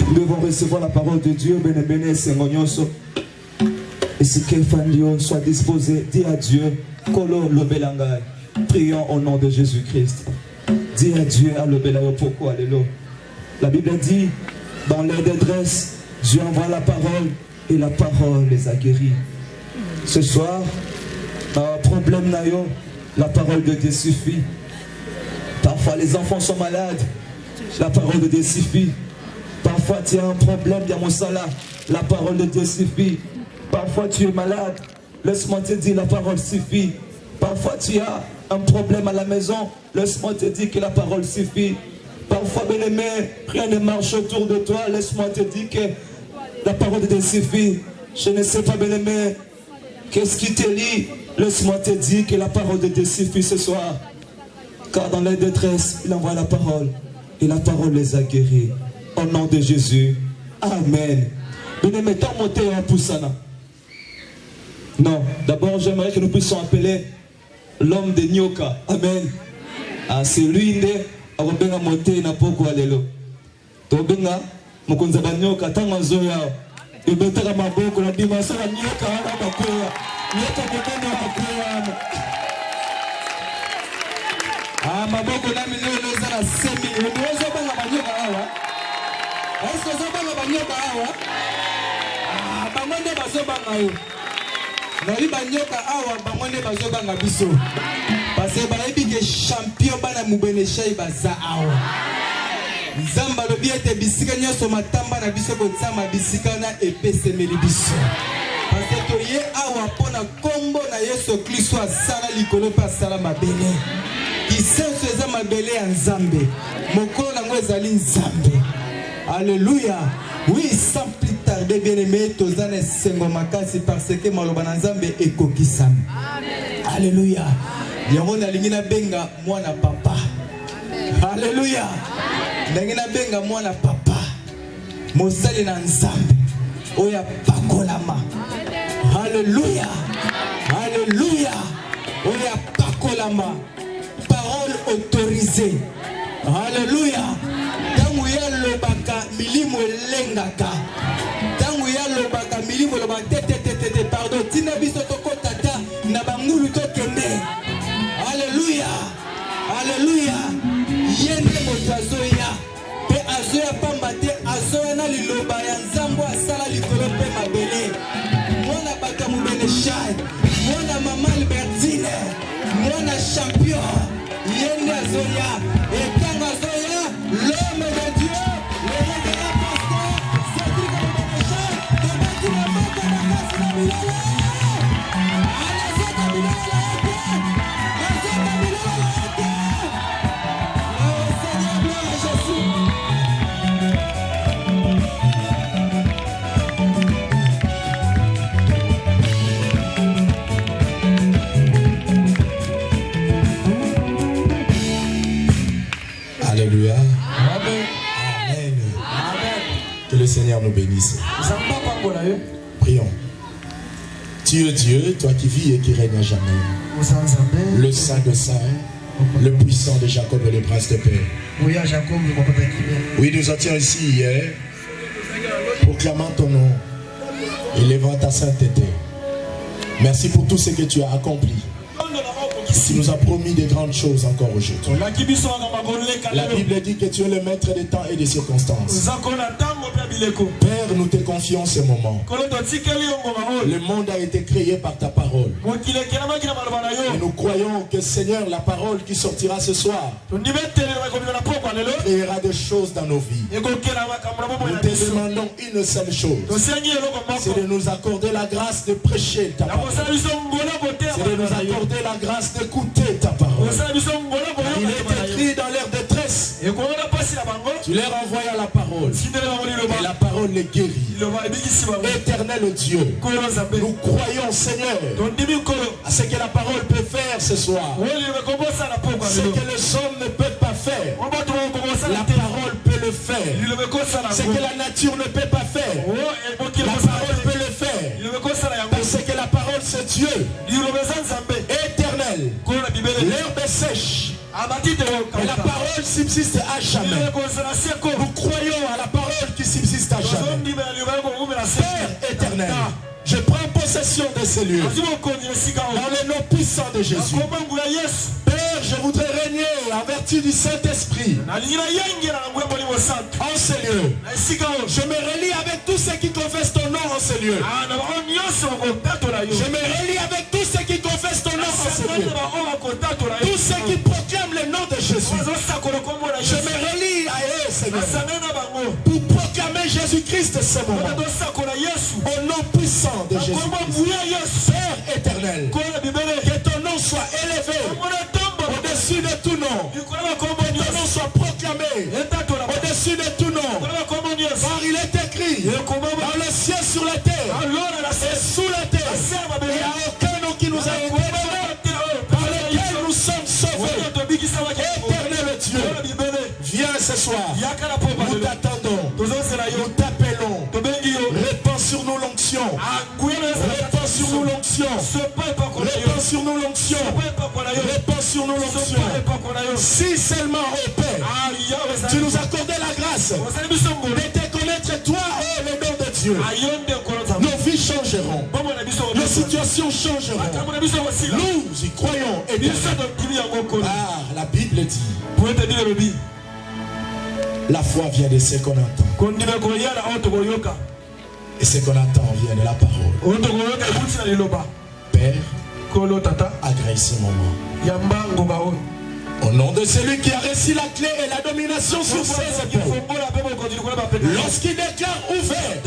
Nous devons recevoir la parole de Dieu. Et si quelqu'un soit disposé, dis à Dieu, Kolo Lobelangai. Prions au nom de Jésus-Christ. Dis à Dieu, à Lobelangai, pourquoi alléluia. La Bible dit, dans leur détresse, Dieu envoie la parole et la parole les a guéris. Ce soir, problème nayo, la parole de Dieu suffit. Parfois les enfants sont malades, la parole de Dieu suffit. Parfois tu as un problème, il y a mon salaire, la parole de Dieu suffit. Parfois tu es malade, laisse-moi te dire, la parole suffit. Parfois tu as un problème à la maison, laisse-moi te dire que la parole suffit. Parfois, bien-aimé, rien ne marche autour de toi, laisse-moi te dire que la parole de Dieu suffit. Je ne sais pas, bien-aimé, qu'est-ce qui te lie? Laisse-moi te dire que la parole de Dieu suffit ce soir. Car dans la détresse, il envoie la parole. Et la parole les a guéris. Au nom de Jésus. Amen. Bien-aimé, t'as monté un poussana. Non, d'abord j'aimerais que nous puissions appeler l'homme de Nyoka. Amen. Ah, c'est lui, akobenga monté na poko alelo. Tobenga mokonza banyoka tanga zoya. Ebetaka maboko na dimanso na nyoka ala bakoya. Nyoka kokona bakoya. Ah, maboko na milio za na 5 millions. Unaweza banga banyoka hawa? Est-ce que ça banga banyoka hawa? Ah, bangonde bazobanga yo. Na liba nyoka hawa bangonde bazobanga biso. Parce que les champions bana mubeneshai baza awa. Nzamba lobi ete bisika nyoso matamba na biso ko tsama bisika na epese melibiso. Parce que ye awa pona kombo na Yesu Kristo asala likolo pa sala mabele. Kisenso eza mabele ya Nzambe. Mokolo nango ezali Nzambe. Alléluia. Oui, sans plus tarder, bien-aimé, tozane sengo makasi parce que maloba na Nzambe ekokisam. Alléluia. Yango nalingi na benga mwana papa. Alléluia. Nalingi na benga mwana papa. Mosali na Nzambe. Oya pakolama. Alléluia. Alléluia. Oya pakolama. Parole autorisée. Alléluia. Tangu ya lobaka milimo elengaka. Tangu ya lobaka milimo lobaka tete pardon. Tina biso tokotata na bangulu tokende. Alléluia. Alléluia. Yende moto azoya. Pe azoya pamba te azoya na liloba ya Nzambo asala likolo pe mabele. Mwana baka mubeneshai. Mwana mama Albertine. Mwana champion. Yende azoya. Etanga azoya. L'homme de Dieu. Le révérend pasteur. Cédric Mubeneshai. Kabati na moko na kasi na milele. Alazeta milele. Alléluia. Amen. Amen. Que le Seigneur nous bénisse. Prions. Dieu, toi qui vis et qui règne à jamais. Le Saint de Saints, le puissant de Jacob et le prince de paix. Oui, nous étions ici hier, proclamant ton nom, élevant ta sainteté. Merci pour tout ce que tu as accompli. Tu nous as promis de grandes choses encore aujourd'hui. La Bible dit que tu es le maître des temps et des circonstances. Père, nous te confions ce moment. Le monde a été créé par ta parole. Et nous croyons que Seigneur, la parole qui sortira ce soir créera des choses dans nos vies. Nous te demandons une seule chose. C'est de nous accorder la grâce de prêcher ta parole. C'est de nous accorder la grâce d'écouter ta parole. Il est écrit dans leur détresse. Tu leur envoies la parole. Et la parole les guérit. Éternel Dieu, nous croyons, Seigneur, à ce que la parole peut faire ce soir. Ce que les hommes ne peuvent pas faire, la parole peut le faire. Ce que la nature ne peut pas faire, la parole peut le faire. Parce que la parole c'est Dieu éternel. L'herbe sèche, mais la parole subsiste à jamais. Nous croyons à la parole qui subsiste éternel, je prends possession de ces lieux. Dans le nom puissant de Jésus. Père, je voudrais régner en vertu du Saint-Esprit en ces lieux. Je me relie avec tous ceux qui confessent ton nom en ces lieux. Je me relie avec tous ceux qui confessent ton nom en ces lieux. Tous ceux qui proclament le nom de Jésus. Je me relie à eux, Seigneur, pour proclamer Jésus-Christ ce moment. Au nom puissant de Jésus. Père éternel, que ton nom soit élevé au-dessus de tout nom. Que ton nom soit proclamé au-dessus de tout nom. Car il est écrit dans le ciel, sur la terre et sous la terre, il n'y a aucun nom qui nous a été donné par lequel nous sommes sauvés. Éternel Dieu, viens ce soir. Nous t'attendons. Nous t'appelons. Répands sur nous l'onction. Répands sur nous l'onction. Répands sur nous l'onction. Répands sur nous l'onction. Si seulement, oh Père, tu nous accordais la grâce de te connaître toi, oh le nom de Dieu, nos vies changeront. Nos situations changeront. Nous y croyons. Et bien, la Bible dit, la foi vient de ce qu'on entend. Et ce qu'on entend vient de la parole. Père, agrée ce moment. Au nom de celui qui a reçu la clé et la domination sur ses épaules. Lorsqu'il déclare ouvert,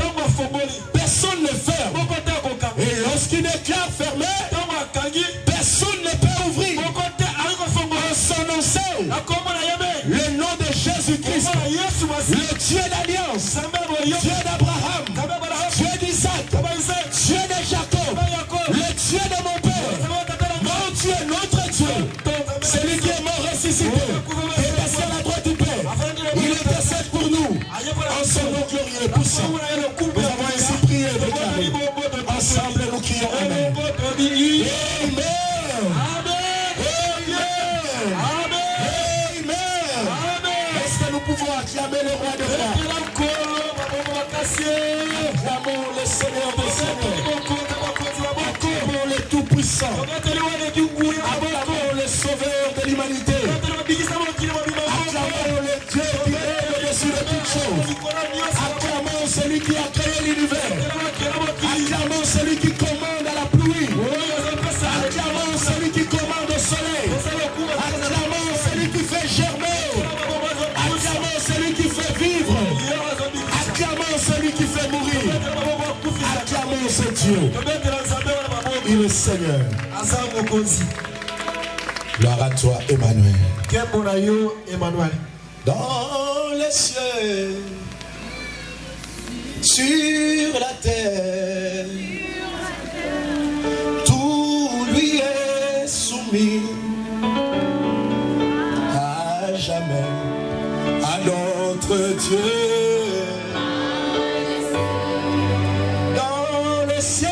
personne ne ferme. Et lorsqu'il déclare fermé, personne ne peut ouvrir. En son nom seul, le nom de Jésus-Christ, le Dieu d'alliance, Dieu d'Abraham, Dieu d'Isaac, Dieu de Jacob, le Dieu de mon Père, mon Dieu, notre Dieu, celui qui est mort ressuscité, qui est assis à la droite du Père, il intercède pour nous, en son nom glorieux et puissant. Nous avons ainsi prié et déclaré. Ensemble, nous crions Amen. Amen. Nous pouvons acclamer le roi de rois. Acclamons le Seigneur des Seigneurs. Acclamons le Tout-Puissant. Acclamons le Sauveur de l'humanité. Acclamons le Dieu qui est au-dessus de toutes choses. Acclamons celui qui a créé l'univers. Acclamons celui qui commande à la pluie. Acclamons celui qui commande au soleil. Acclamons celui qui fait germer. Acclamons celui qui fait vivre. Acclamons celui qui fait mourir. Acclamons ce Dieu. Il est Seigneur. Gloire à toi, Emmanuel. Dans les cieux, sur la terre, tout lui est soumis à jamais. À notre Dieu, dans le ciel,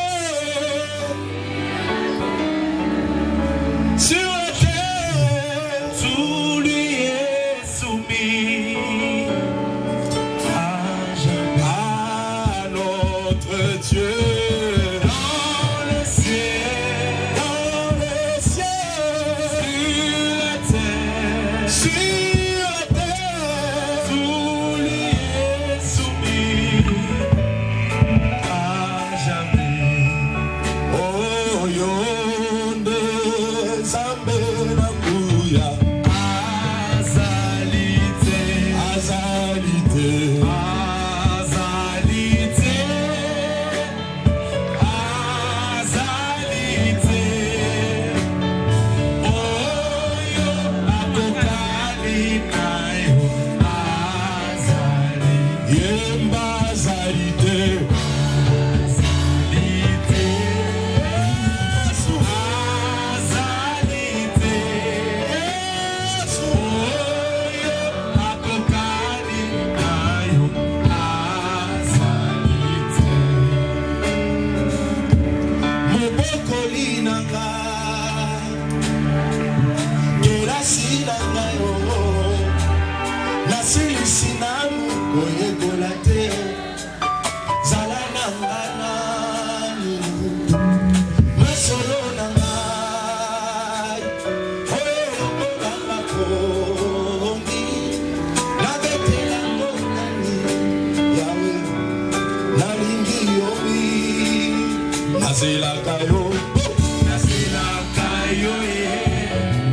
sur la terre, tout lui est soumis à jamais. À notre Dieu.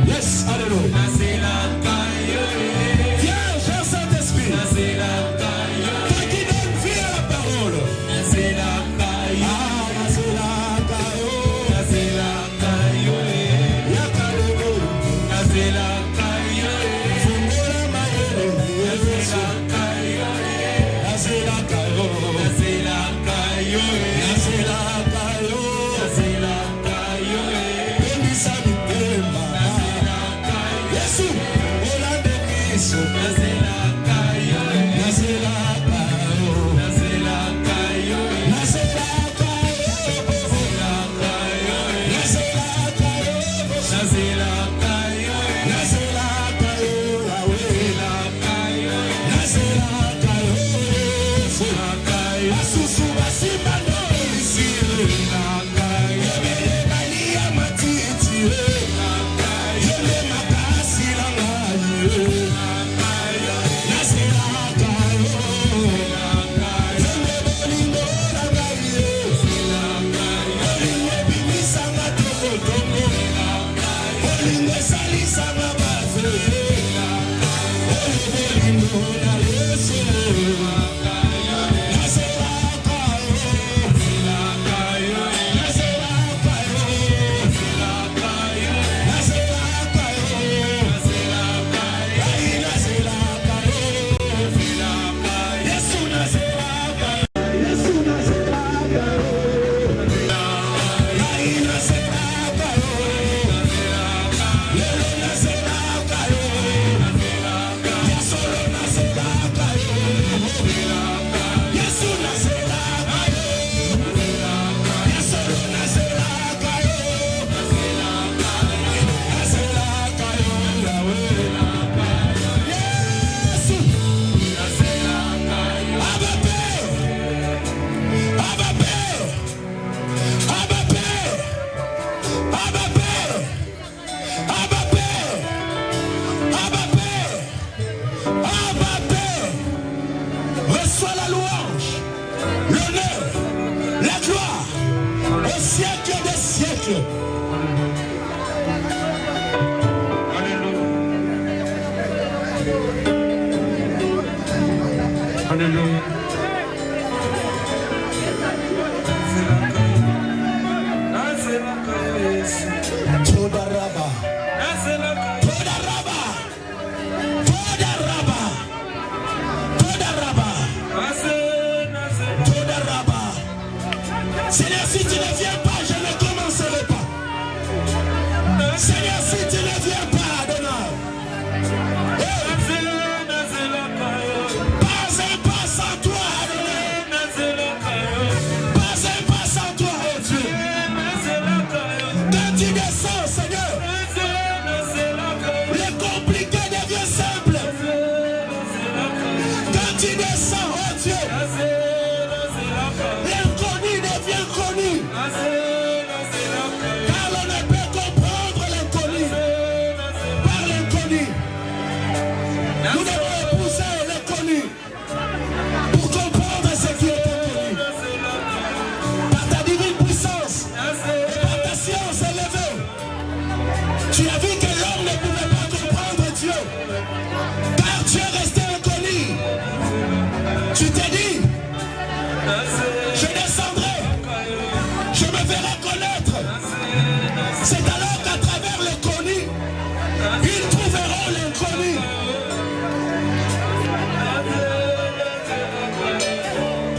Yes, alléluia. Viens, Saint-Esprit. Toi qui donnes vie à la parole. Seigneur, si tu ne viens pas, je ne commencerai pas. Seigneur, si tu ne viens pas, Adonai. Pas un pas sans toi, Adonai. Pas un pas sans toi, oh Dieu. Quand tu descends, Seigneur, le compliqué devient simple. Quand tu descends, oh Dieu, l'inconnu devient connu. Car on ne peut comprendre l'inconnu par l'inconnu. Nous devons épouser l'inconnu pour comprendre ce qui est inconnu. Par ta divine puissance et par ta science élevée, tu as vu que l'homme ne pouvait pas comprendre Dieu, car Dieu restait inconnu. Tu t'es dit, je descendrai, je me ferai connaître. C'est alors qu'à travers le connu, ils trouveront l'inconnu.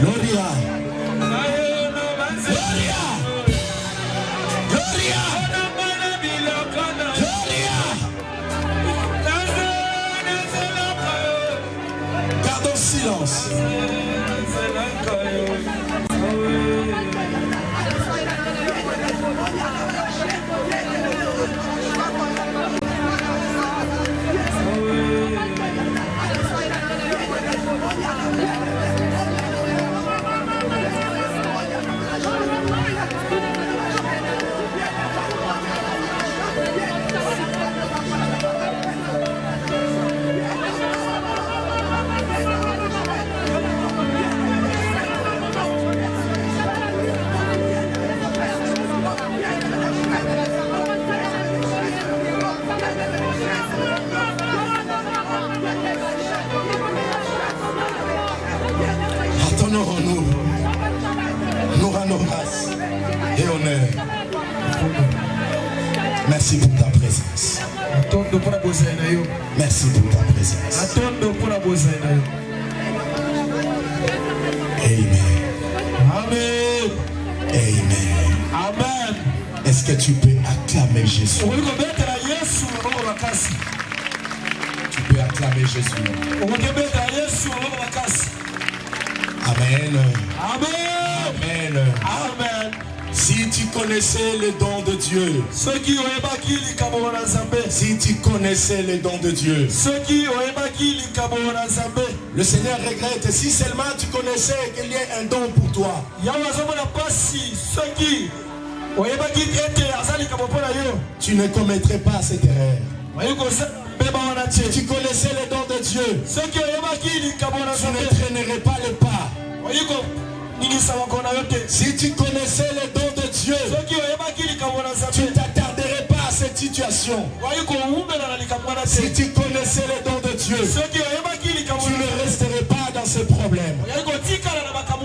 Gloria. Gloria. Gloria. Gloria. Gardons silence. Honorons-nous. Nous rendons grâce et honneur. Merci pour ta présence. Merci pour ta présence. Amen. Amen. Amen. Amen. Est-ce que tu peux acclamer Jésus? Tu peux acclamer Jésus. Amen. Amen. Amen. Amen. Si tu connaissais les dons de Dieu, si tu connaissais les dons de Dieu, le Seigneur regrette si seulement tu connaissais qu'il y ait un don pour toi. Tu ne commettrais pas cette erreur. Si tu connaissais les dons de Dieu, tu ne traînerais pas le pas. Si tu connaissais les dons de Dieu, tu ne t'attarderais pas à cette situation. Si tu connaissais les dons de Dieu, tu ne resterais pas dans ce problème.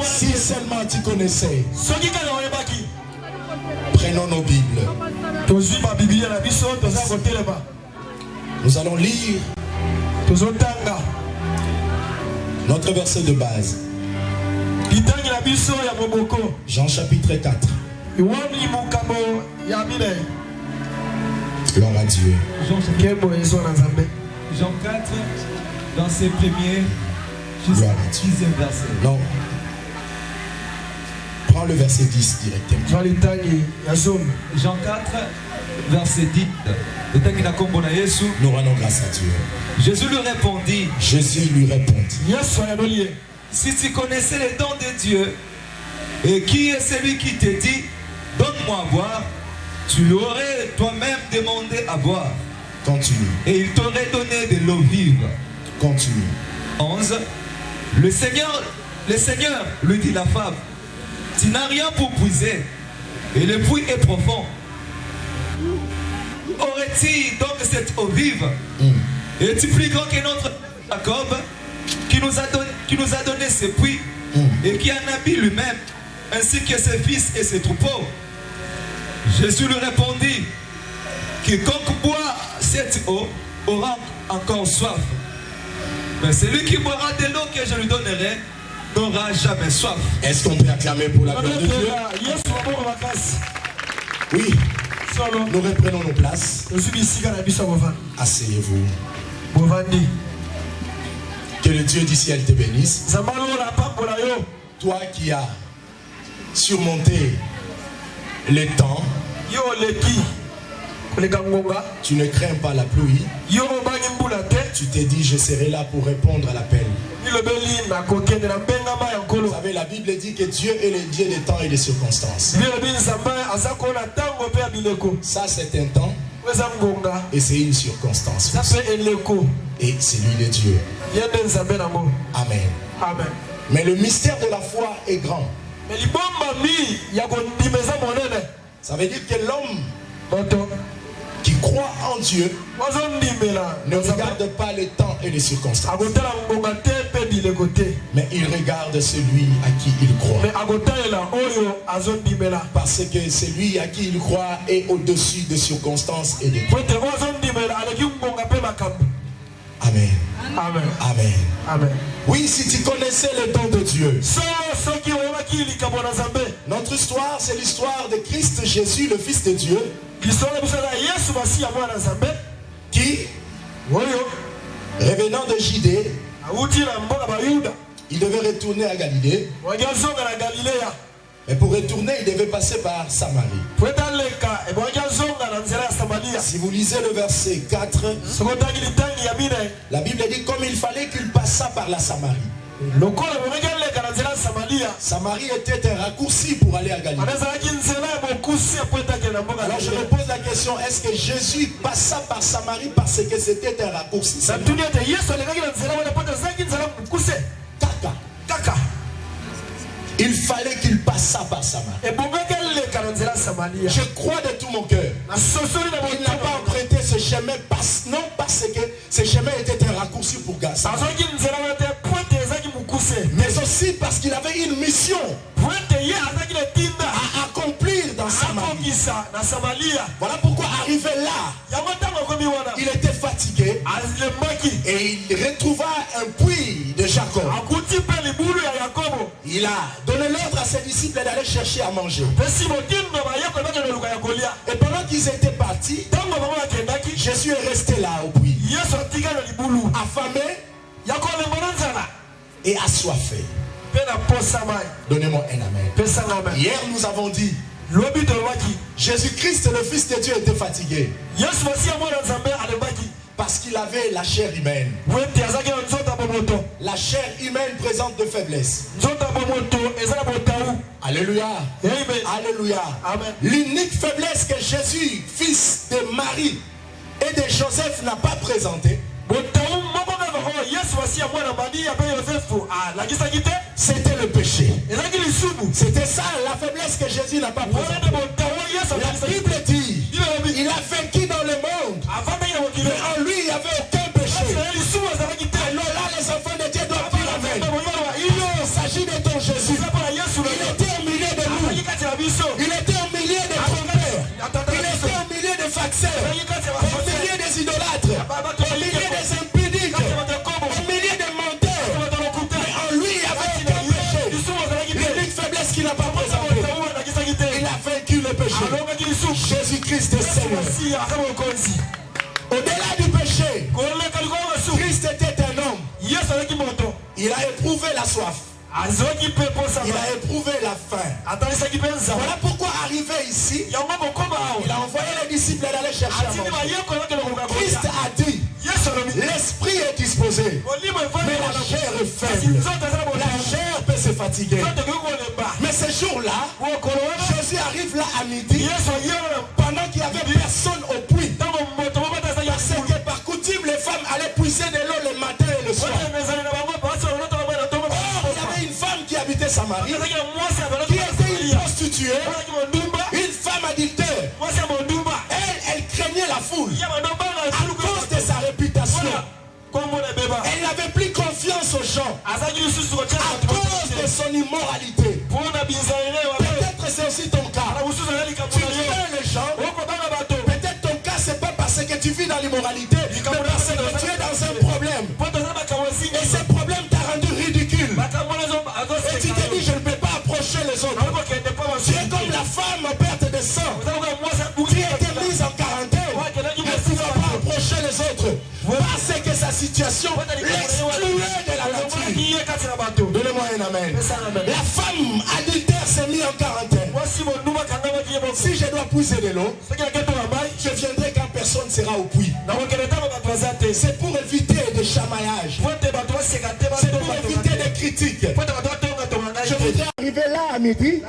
Si seulement tu connaissais. Prenons nos Bibles. Nous allons lire notre verset de base. Jean chapitre 4. Gloire à Dieu. Jean 4, dans ses premiers jusqu'au 10e verset. Non. Prends le verset 10 directement. Jean 4, verset 10. Nous rendons grâce à Dieu. Jésus lui répondit. Jésus lui répondit. Si tu connaissais les dons de Dieu, et qui est celui qui te dit, donne-moi à boire, tu aurais toi-même demandé à boire. Continue. Et il t'aurait donné de l'eau vive. Continue. 11. Le Seigneur lui dit la femme, tu n'as rien pour puiser, et le puits est profond. Aurait-il donc cette eau vive, est-il plus grand que notre Jacob, qui nous a donné ce puits, et qui en habille lui-même, ainsi que ses fils et ses troupeaux? Jésus lui répondit, quiconque boit cette eau aura encore soif. Mais celui qui boira de l'eau que je lui donnerai n'aura jamais soif. Est-ce qu'on peut acclamer pour la gloire de Dieu? Oui. Nous reprenons nos places. Asseyez-vous. Que le Dieu du ciel te bénisse. Toi qui as surmonté les temps, tu ne crains pas la pluie. Tu t'es dit, je serai là pour répondre à l'appel. Vous savez, la Bible dit que Dieu est le Dieu des temps et des circonstances. Ça, c'est un temps et c'est une circonstance. Et c'est lui le Dieu. Amen. Amen. Mais le mystère de la foi est grand. Ça veut dire que l'homme qui croit en Dieu ne regarde pas les temps et les circonstances, mais il regarde celui à qui il croit. Parce que celui à qui il croit est au-dessus des circonstances et des temps. Amen. Amen. Amen. Amen. Oui, si tu connaissais les dons de Dieu. Notre histoire, c'est l'histoire de Christ Jésus, le Fils de Dieu, qui, revenant de Judée, il devait retourner à Galilée. Mais pour retourner, il devait passer par Samarie. Si vous lisez le verset 4, la Bible dit comme il fallait qu'il passât par la Samarie. Samarie était un raccourci pour aller à Galilée. Alors je me pose la question, est-ce que Jésus passa par Samarie parce que c'était un raccourci? Caca. Il fallait qu'il passât par Samarie. Je crois de tout mon cœur. Il n'a pas emprunté ce chemin non parce que ce chemin était un raccourci pour Gaza, mais aussi aussi parce qu'il avait une mission à accomplir dans Samarie. Voilà pourquoi arrivé là, il était fatigué et il retrouva un puits de Jacob. Il a donné l'ordre à ses disciples d'aller chercher à manger. Et pendant qu'ils étaient partis, Jésus est resté là au puits, affamé et assoiffé. Donnez-moi un amen. Hier nous avons dit, Jésus-Christ, le Fils de Dieu, était fatigué parce qu'il avait la chair humaine. La chair humaine présente de faiblesse. Alléluia. Alléluia. L'unique faiblesse que Jésus, fils de Marie et de Joseph, n'a pas présentée, c'était le péché. C'était ça la faiblesse que Jésus n'a pas présentée. La Bible dit, il a vaincu dans le monde, mais en lui il n'y avait aucun péché. Alors là les enfants de Dieu doivent dire amen. Il s'agit de ton Jésus. Il était au milieu de nous. Il était au milieu des trompeurs. Il était au milieu des facteurs, au milieu des idolâtres, au milieu des impudiques, au milieu des menteurs. Mais en lui il n'y avait aucun péché. L'unique faiblesse qu'il n'a pas présentée, il a vaincu le péché. Jésus-Christ est Seigneur. Au-delà du péché, Christ était un homme. Il a éprouvé la soif. Il a éprouvé la faim. Voilà pourquoi arrivé ici, il a envoyé les disciples d'aller chercher à manger. Christ a dit, l'esprit est disposé, mais la chair est faible. La chair peut se fatiguer. Mais ce jour-là, Jésus arrive là à midi, pendant qu'il n'y avait personne au puits. Parce que par coutume, les femmes allaient puiser de l'eau le matin et le soir. Une femme qui habitait Samarie, qui était une prostituée, une femme adultère. Elle craignait la foule à cause de sa réputation. Elle n'avait plus confiance aux gens à cause de son immoralité. Peut-être c'est aussi ton cas. Tu crains les gens. Peut-être ton cas c'est pas parce que tu vis dans l'immoralité, mais parce que tu es dans un problème. Et ce problème t'a rendu ridicule. Et tu te dis, je ne peux pas approcher les autres. Tu es comme la femme en perte de sang. Tu as été mise en quarantaine. Tu ne pouvais pas approcher les autres. Parce que sa situation l'excluait de la nature. Donnez-moi un amen. La femme adultère s'est mise en quarantaine. Si je dois puiser de l'eau, je viendrai quand personne sera au puits. C'est pour éviter des chamaillages. C'est pour éviter des critiques. Je voudrais arriver là à midi,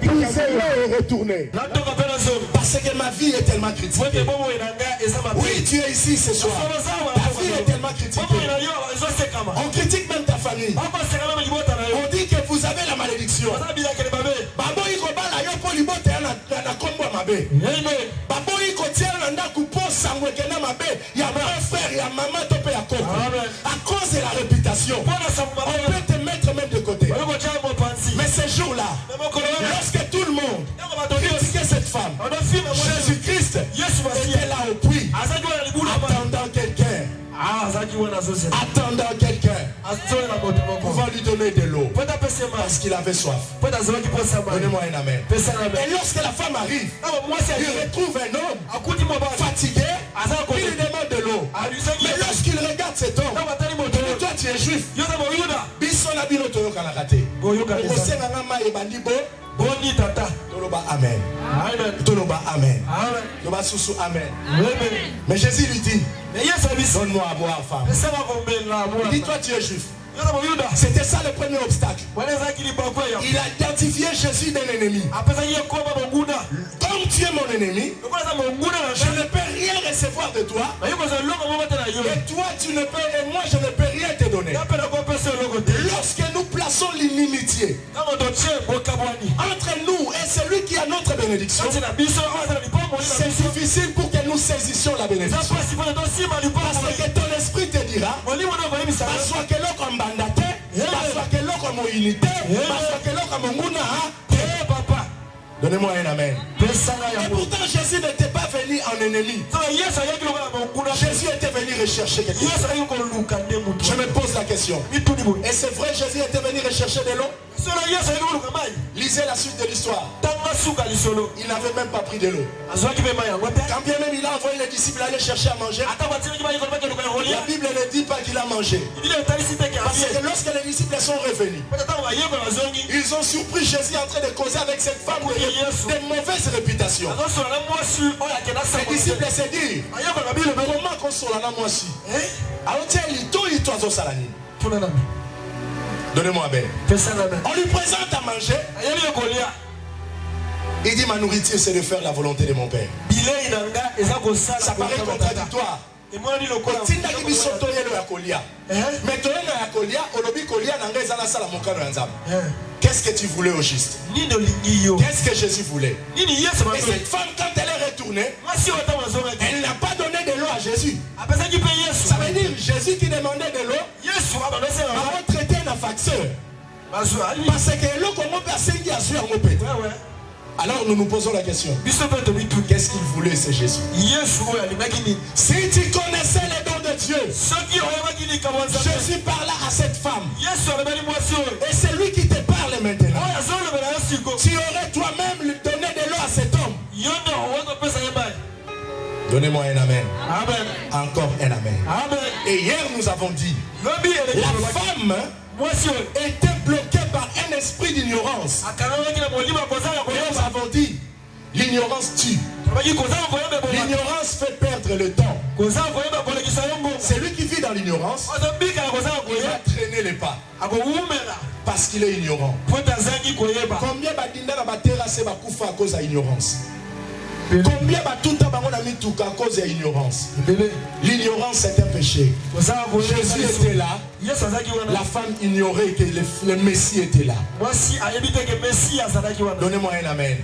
puiser l'eau et retourner. Parce que ma vie est tellement critiquée. Oui, tu es ici ce soir. Ta vie est tellement critiquée. On critique même ta famille. On dit que vous avez la malédiction. À cause de la réputation, on peut te mettre même de côté. Mais ce jour-là, lorsque tout le monde critiquait cette femme, Jésus-Christ était là au puits, attendant quelqu'un. Attendant quelqu'un, pouvant lui donner de l'eau parce qu'il avait soif. Donnez-moi un amen. Et lorsque la femme arrive, il retrouve un homme fatigué, il lui demande de l'eau. Mais lorsqu'il regarde cet homme, toi tu es juif. Boni tata. Toloba amen. Toloba amen. Toloba sousou amen. Mais Jésus lui dit, donne-moi à boire, femme. Il dit, toi tu es juif. C'était ça le premier obstacle. Il a identifié Jésus d'un ennemi. Comme tu es mon ennemi, je ne peux rien recevoir de toi. Et toi tu ne peux, et moi je ne peux rien te donner. Lorsque nous plaçons l'inimitié entre nous et celui qui a notre bénédiction, c'est difficile pour que nous saisissions la bénédiction. Parce que ton esprit te dira, comme unité. papa. Donnez-moi un amen. Et pourtant Jésus n'était pas venu en ennemi. Jésus était venu rechercher quelque chose. Je me pose la question. Et c'est vrai, Jésus était venu rechercher de l'eau? Lisez la suite de l'histoire. Il n'avait même pas pris de l'eau. Quand bien même il a envoyé les disciples aller chercher à manger, la Bible ne dit pas qu'il a mangé. Parce que lorsque les disciples sont revenus, ils ont surpris Jésus en train de causer avec cette femme de mauvaise réputation. Les disciples se disent, comment qu'on soit là moi aussi? Alors tiens, il toi salani. Donnez-moi un bain. On lui présente à manger. Il dit, ma nourriture c'est de faire la volonté de mon Père. Ça paraît contradictoire. Qu'est-ce que tu voulais au juste? Qu'est-ce que Jésus voulait? Et cette femme, quand elle est retournée, elle n'a pas donné de l'eau à Jésus. Ça veut dire Jésus qui demandait de l'eau a traité un facteur. Parce que l'eau qu'on peut passer qui a su en mopé. Alors nous nous posons la question. Qu'est-ce qu'il voulait, c'est Jésus? Si tu connaissais les dons de Dieu, Jésus parla à cette femme. Et c'est lui qui te parle maintenant. Tu aurais toi-même donné de l'eau à cet homme. Donnez-moi un amen. Amen. Encore un amen. Amen. Et hier nous avons dit, la femme était bloquée par un esprit d'ignorance. Nous avons dit, l'ignorance tue. L'ignorance fait perdre le temps. C'est lui qui vit dans l'ignorance. Il va traîner les pas. Parce qu'il est ignorant. Combien badinda na batera se bakufa à cause de l'ignorance? Combien batuta bango na mituka à cause de l'ignorance? L'ignorance c'est un péché. Jésus était là. La femme ignorait que le Messie était là. Donnez-moi un amen.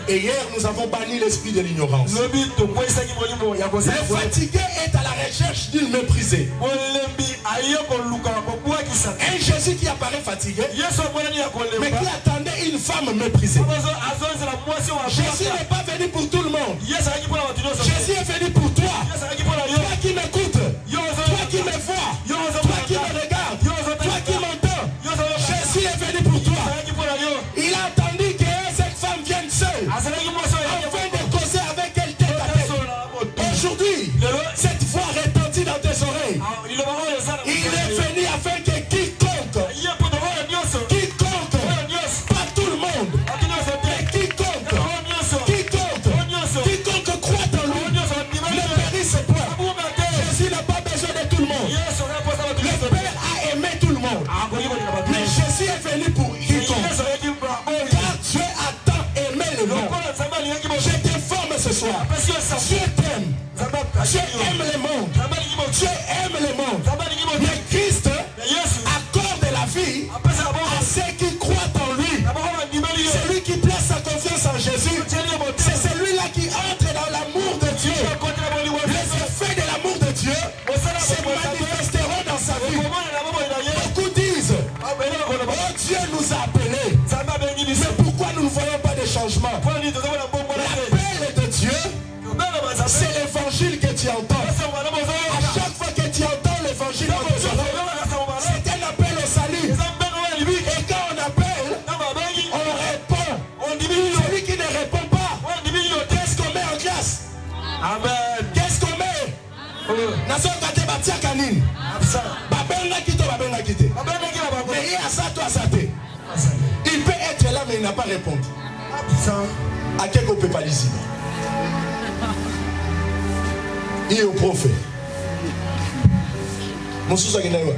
Et hier nous avons banni l'esprit de l'ignorance. Le fatigué est à la recherche d'une méprisée. Un Jésus qui apparaît fatigué, mais qui attendait une femme méprisée. Jésus n'est pas venu pour tout le monde. Jésus est venu pour toi. Toi qui m'écoutes, toi qui me vois, toi qui me regardes, toi qui m'entends. Jésus est venu pour toi. Il a attendu que cette femme vienne seule afin de causer avec elle tête à tête. Aujourd'hui, cette voix retentit dans tes oreilles. Il est venu afin que quiconque, pas tout le monde, mais quiconque croit en lui, ne périsse point. Jésus n'a pas besoin de tout le monde. Le Père a aimé tout le monde. Mais Jésus est venu pour quiconque. Car Dieu a tant aimé le monde. Je t'informe ce soir. Dieu t'aime. Dieu aime le monde. Dieu aime le monde. Mais Christ accorde la vie à ceux qui croient en lui. C'est lui qui place sa confiance en Jésus. C'est celui-là qui entre dans l'amour de Dieu. Les effets de l'amour de Dieu se manifesteront dans sa vie. Beaucoup disent, oh Dieu nous a appelés. Mais pourquoi nous ne voyons pas de changement? L'appel de Dieu, c'est l'évangile que tu entends. À chaque fois que tu entends l'évangile, c'est un appel au salut. Et quand on appelle, on répond. Celui qui ne répond pas, qu'est-ce qu'on met en classe? Amen. Qu'est-ce qu'on met? Il peut être là, mais il n'a pas répondu. À quel qu'on peut pas lire? Il est au prophète. Mon sous qui n'a pas.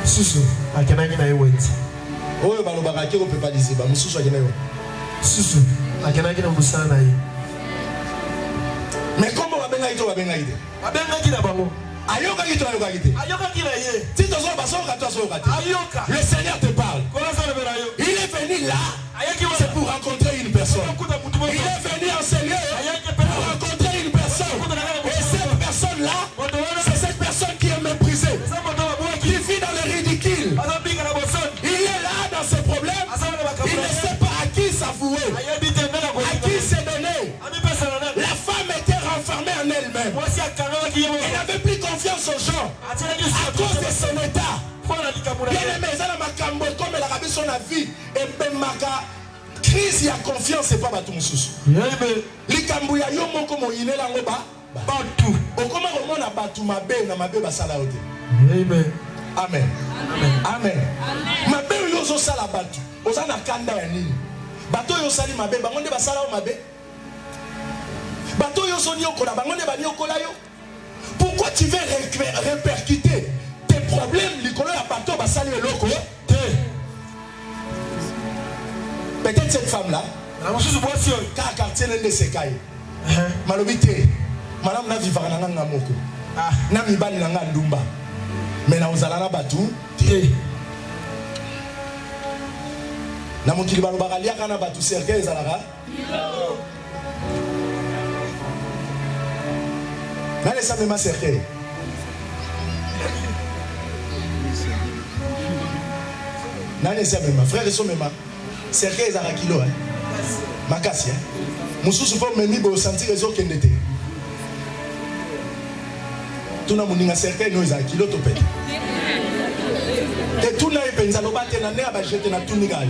Sous à qui n'a pas. Oh, bah le baraki on peut pas lire. Mon sous qui n'a pas. Sous à qui n'a pas musana. Mais comment on va bien aider? On va bien aider. On va bien aider d'abord. Ayoka qui doit aider. Ayoka qui l'a aidé. Si tu as Ayoka. Le Seigneur te parle. Il est venu là. C'est pour rencontrer une personne. Il est venu enseigner pour rencontrer une personne. Et cette personne-là, c'est cette personne qui est méprisée, qui vit dans le ridicule. Il lui-même. Il n'avait plus confiance aux gens à cause de son état. Bien aimé, ça n'a pas comme la rabie son avis et ben maka crise ya confiance c'est pas batou mususu. Likambu ya yo moko mo inela ngoba batu. Okoma komona batu mabe na mabe basala ote. Amen. Amen. Amen. Mabe yo zo sala batu. Oza na kanda ya nini? Bato yo sali mabe bango nde basala o mabe. Bato yo zo nyokola bango nde banyokola yo. Pourquoi tu veux répercuter tes problèmes likolo ya bato basali eloko? Peut-être cette femme-là, car quartier n'est de Sekai. Malobité, madame n'a vivre dans un moko. N'a mi bali dans un dumba. Mais na ozala na batu. Na mokili balo bakalia kana batu cercueil ezalaka. Na laisse même cercueil. Na laisse même frère et son même. Cercueil ezalaka kilo hein. Makasi hein. Mususu fo memi bo sentir ezo kendete. Tuna muninga cercueil no ezalaka kilo to pete. Et tout n'a pas pensé à battre na neba jeter na tout nigal.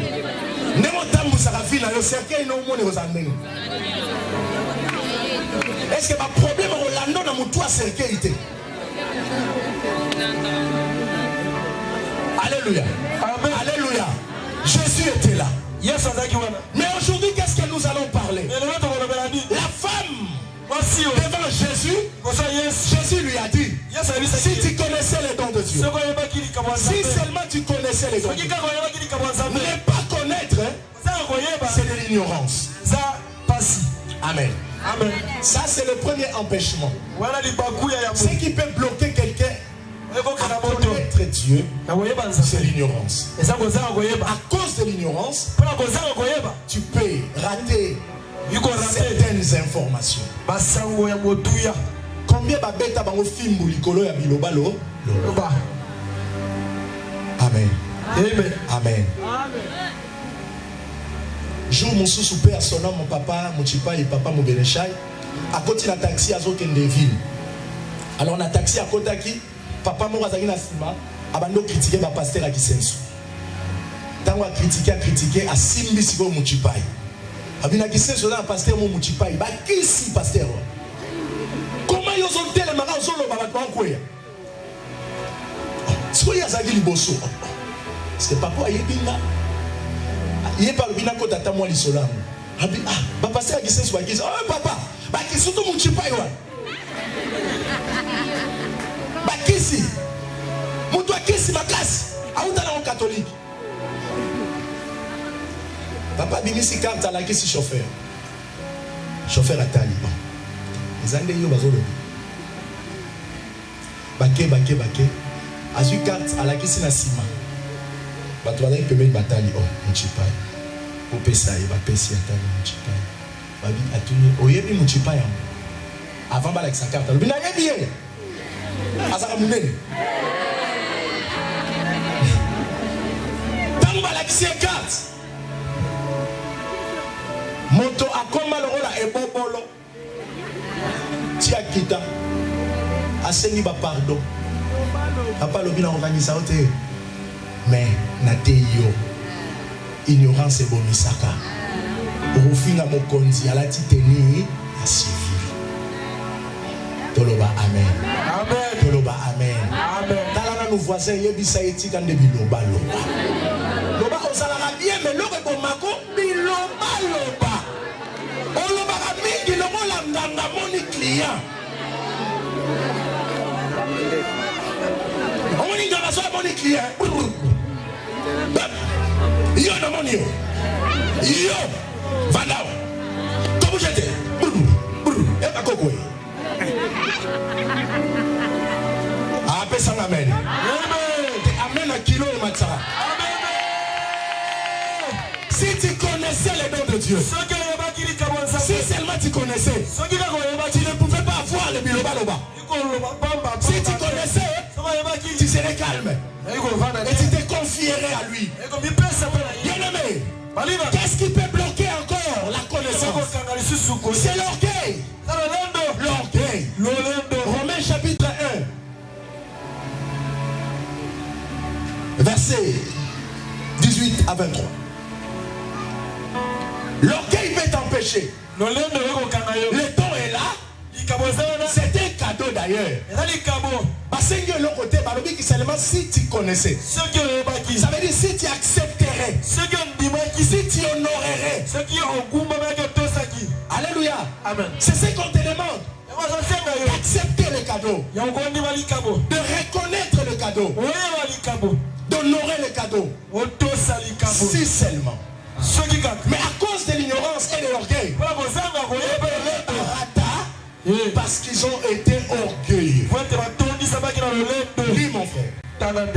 Nemo tambu sarafi na yo cercueil no mone ozandeng. Est-ce que ma problème Rolando na mutua cercueil ite? Alléluia. Amen. Alléluia. Jésus était là. Mais aujourd'hui, qu'est-ce que nous allons parler? La femme devant Jésus, Jésus lui a dit, si tu connaissais les dons de Dieu, si seulement tu connaissais les dons de Dieu, ne pas connaître, c'est de l'ignorance. Amen. Amen. Ça, c'est le premier empêchement. Ce qui peut bloquer quelqu'un à connaître Dieu, c'est l'ignorance. À cause de l'ignorance, tu peux rater certaines informations. Combien de bêta bango film likolo ya bilobalo? Amen. Amen. Amen. Jour mon sous père son nom mon papa mon chipa et papa mon benechai à côté de la taxi à Zokende ville. Alors on a taxi à côté qui papa mon azaki na sima abando critiquer ba pasteur à Kisensu. Tango a critiquer a simbi siko mon chipa. Abina Kisensu là pasteur mon chipa ba kisi pasteur. Comment ils ont télé mara solo ba ba kweya. Soya zaki liboso. C'est papa yebinga. Il parle bien quand t'as moi l'isolam. Ah, bah passer à Kisensu ba kisi. Oh papa, ba kisi tout mon chipa yo. Bakisi mutu akisi makasi autala en catholique. Papa bimisi carte à la kisi chauffeur à taliban ezande yo bazolo bake azu carte à la kisi na sima bato bazali pembeni batali mochipai opesa ye bapesi atali mochipai babi atuni oyebi mochipai yango avant balakisa carte alobi nayebi ye azaka munene tango balakisi ye carte moto akoma lokola ebobolo ti akita asengi bapardon papa alobi na kokanisa o te mais na te yo ignorance ebomisaka okofinga mokonzi alati teni ya civil toloba amen. Amen. Toloba amen. Amen. Talana nos voisins yebisa etika nde biloba loba. Loba ozalaka bien mais lobe bomako biloba loba. Oloba ka mingi lokola nganga moni client. Omoni nganga so moni client. Yo no moni yo. Yo vandao. Comme j'étais. Et pas kokwe. Amen. Amen à kilo et matara. Si tu connaissais les dons de Dieu, si seulement tu connaissais, tu ne pouvais pas avoir le bilobaloba. Si tu connaissais, tu serais calme et tu te confierais à lui. Bien-aimé, qu'est-ce qui peut bloquer encore la connaissance? C'est l'orgueil. L'orgueil. verset 18 à 23. L'orgueil peut t'empêcher. Le temps est là. C'était un cadeau d'ailleurs. Parce que l'autre côté, seulement si tu connaissais. Ça veut dire si tu accepterais. Si tu honorerais. Alléluia. Amen. C'est ce qu'on te demande. D'accepter le cadeau. De reconnaître le cadeau. D'honorer le cadeau. Si seulement. Mais à cause de l'ignorance et de l'orgueil, parce qu'ils ont été orgueilleux. Lis mon frère. Romains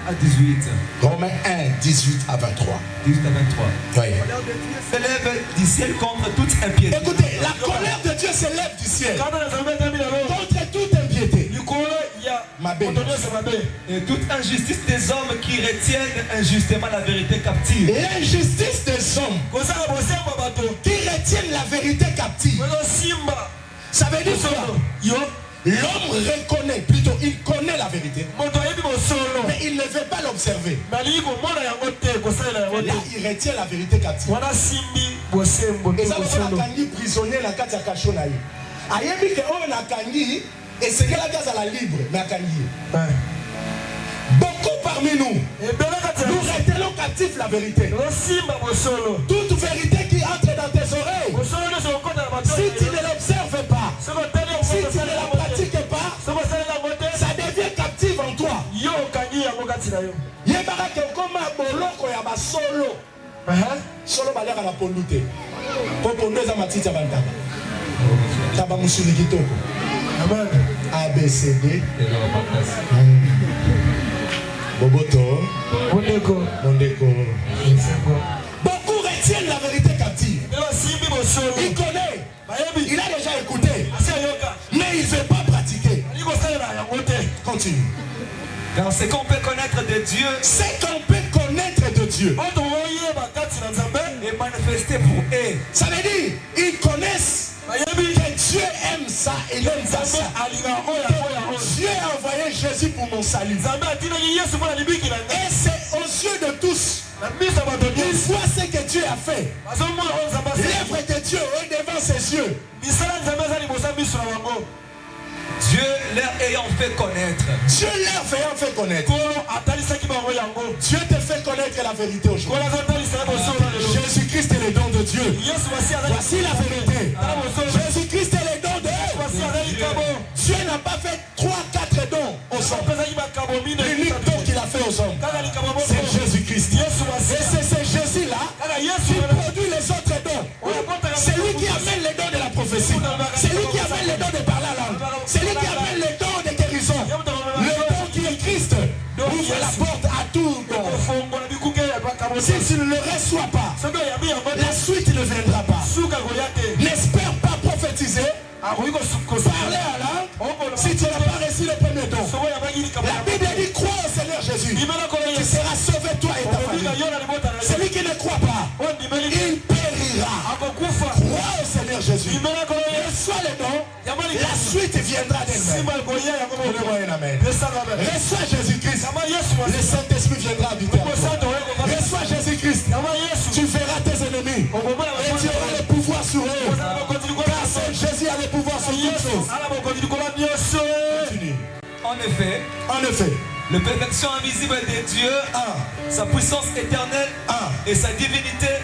1 à 18. Romains 1, 18 à 23. 18 à 23. Oui. La colère de Dieu s'élève du ciel contre toute impiété. Écoutez, la colère de Dieu s'élève du ciel contre toute impiété. Ma belle. Et toute injustice des hommes qui retiennent injustement la vérité captive. L'injustice des hommes qui retiennent la vérité captive. Ça veut dire quoi? L'homme reconnaît, plutôt il connaît la vérité, mais il ne veut pas l'observer. Là, il retient la vérité captive. Et ça veut dire prisonnier dans la carte à Kachona. Ayemi que on a kangi et c'est que la gaz à la libre, mais à kangi. Beaucoup parmi nous, nous retenons captif la vérité. Toute vérité qui entre dans tes oreilles, si tu ne l'observes pas, si tu ne la pratiques pas, ça devient captif en toi. Yebara ke koma boloko ya ba solo. Solo ba leka na pondute. Po pondeza matiti ya bantaba. Taba musuli kitoko. Amen. ABCD. Boboto. Mondeko. Mondeko. Beaucoup retiennent la vérité captive. Il connaît. Il a déjà écouté. Mais il ne veut pas pratiquer. Continue. Car ce qu'on peut connaître de Dieu, c'est qu'on peut connaître de Dieu et manifester pour eux. Ça veut dire, ils connaissent que Dieu aime ça et il aime ça. Dieu a envoyé Jésus pour mon salut. Et c'est aux yeux de tous. Il voit ce que Dieu a fait. L'œuvre de Dieu est devant ses yeux. Dieu leur ayant fait connaître. Dieu leur ayant fait connaître. Dieu te fait connaître la vérité aujourd'hui. Jésus-Christ est le don de Dieu. Voici la vérité. Jésus-Christ est le don de Dieu. Dieu n'a pas fait 3-4 dons aux hommes. L'unique don qu'il a fait aux hommes, c'est Jésus-Christ. Et c'est ce Jésus-là qui produit les autres dons. C'est lui qui amène les dons de la prophétie. C'est lui qui amène les dons de parler à langue. C'est lui qui amène les dons de guérison. Le don qui est Christ ouvre la porte à tout don. Si tu ne le reçois pas, la suite ne viendra pas. N'espère pas prophétiser. Parler à langue. Si tu n'as pas reçu le premier don, la Bible dit crois au Seigneur Jésus. Tu seras sauvé toi et ta famille. Celui qui ne croit pas, il périra. Crois au Seigneur Jésus. Reçois le don. La suite viendra d'elle-même. Amen. Reçois Jésus-Christ. Le Saint-Esprit viendra habiter en toi. Reçois Jésus-Christ. Tu verras tes ennemis. Et tu auras le pouvoir sur eux. Car seul Jésus a le pouvoir sur toutes choses. Continue. En effet, la perfection invisible de Dieu, sa puissance éternelle et sa divinité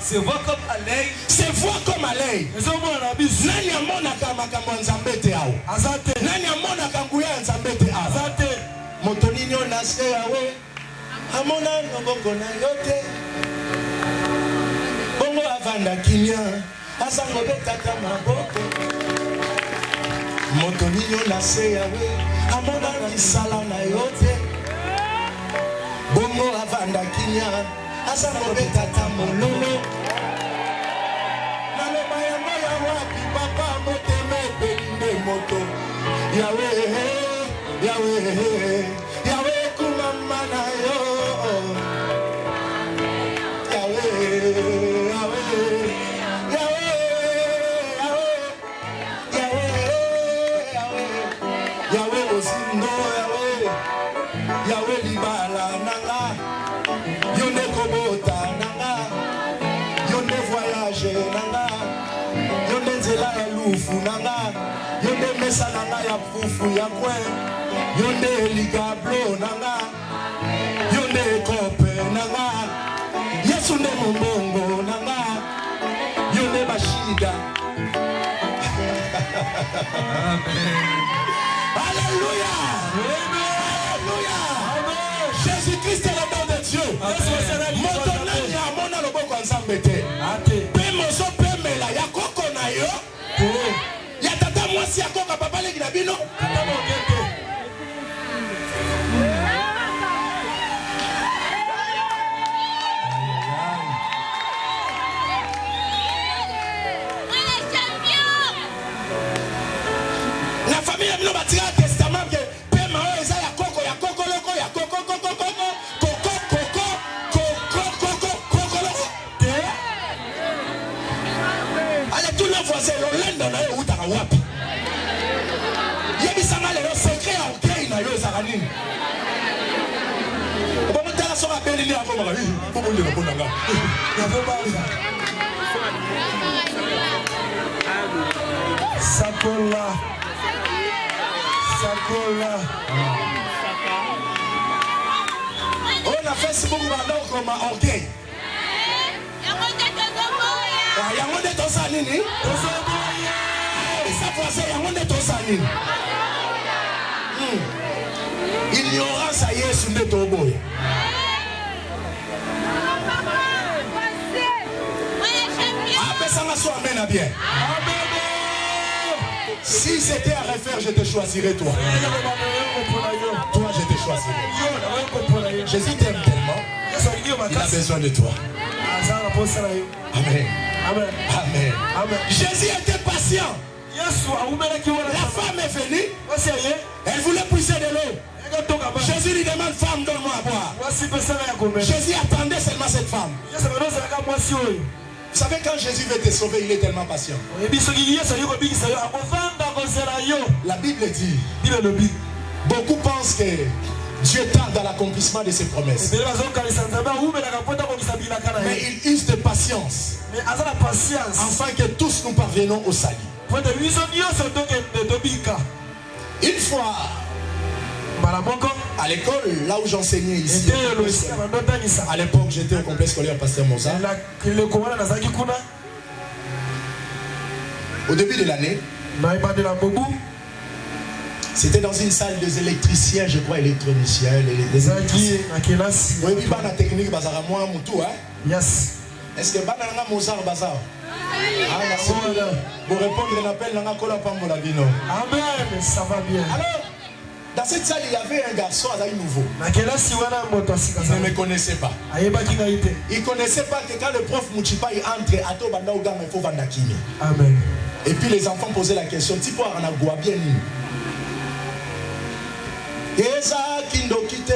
se voit comme à l'œil. Se voit comme à l'œil. Nani amonaka makambo ya Nzambe te awo. Nani amonaka nguya ya Nzambe te awo. Moto nini ona se yawe. Amona ngobongo na yote. Bongo avanda kimia. Asango betata maboko. Moto nini ona se yawe. Amona misala na yote. Bongo avanda kimia. Asango betata mololo. Moto Yahweh, Yahweh, Yahweh kumamana yo. Yahweh, Yahweh, Yahweh, Yahweh, Yahweh, Yahweh Osindo, Yahweh, Yahweh libala nanga. Yonde kobota nanga. Yonde voyage nanga. Yonde nzela ya lufu nanga. Yonde mesa nanga ya fufu ya kwe. Yonde ligablo nanga. Yonde kope nanga. Yesu nde mombongo nanga. Yonde bashida. Alléluia. Alléluia. Jésus-Christ est le nom de Dieu. Motonani amona loboko nzambe te. Pe mozo pe mela ya koko na yo. Ya tata mwasi ya koka papa leki na bino. La famille a mis le testament que pema eza ya koko loko ya koko allez tous les voisins l'olendo na yo utaka wapi yebisanga lelo secret ya orgueil na yo ezaka nini obomotala soka belili yango maka obondela mbonanga Sakola. On a Facebook maintenant comme orgueil. Yango de tosa nini? Ça voisin yango de tosa nini? Ignorance à Yesu nde toboy. Ça m'a soit amen à bien. Si c'était à refaire, je te choisirais toi. Toi, je te choisirais. Jésus t'aime tellement. Il a besoin de toi. Amen. Amen. Jésus était patient. La femme est venue. Elle voulait puiser de l'eau. Jésus lui demande, femme, donne-moi à boire. Jésus attendait seulement cette femme. Vous savez, quand Jésus veut te sauver, il est tellement patient. La Bible dit, beaucoup pensent que Dieu tarde à l'accomplissement de ses promesses. Mais il use de patience afin que tous nous parvenons au salut. Une fois, à l'école, là où j'enseignais ici, à l'époque j'étais au complexe scolaire Pasteur Mozart. Au début de l'année, c'était dans une salle des électriciens, je crois, électroniciens. Oui, oui, la technique, bazar moi, moutou, hein? Yes. Est-ce que banana Mozart bazar? Ah, merci. Pour répondre à l'appel, Nanga Kola Pambolabino. Amen, ça va bien. Alors, dans cette salle, il y avait un garçon nouveau. Il ne me connaissait pas. Il ne connaissait pas que quand le prof Mouchipa entre, il faut vendre Kimi. Amen. Et puis les enfants posaient la question, Tipo Aranagoua bien ni. Eza Kindokite,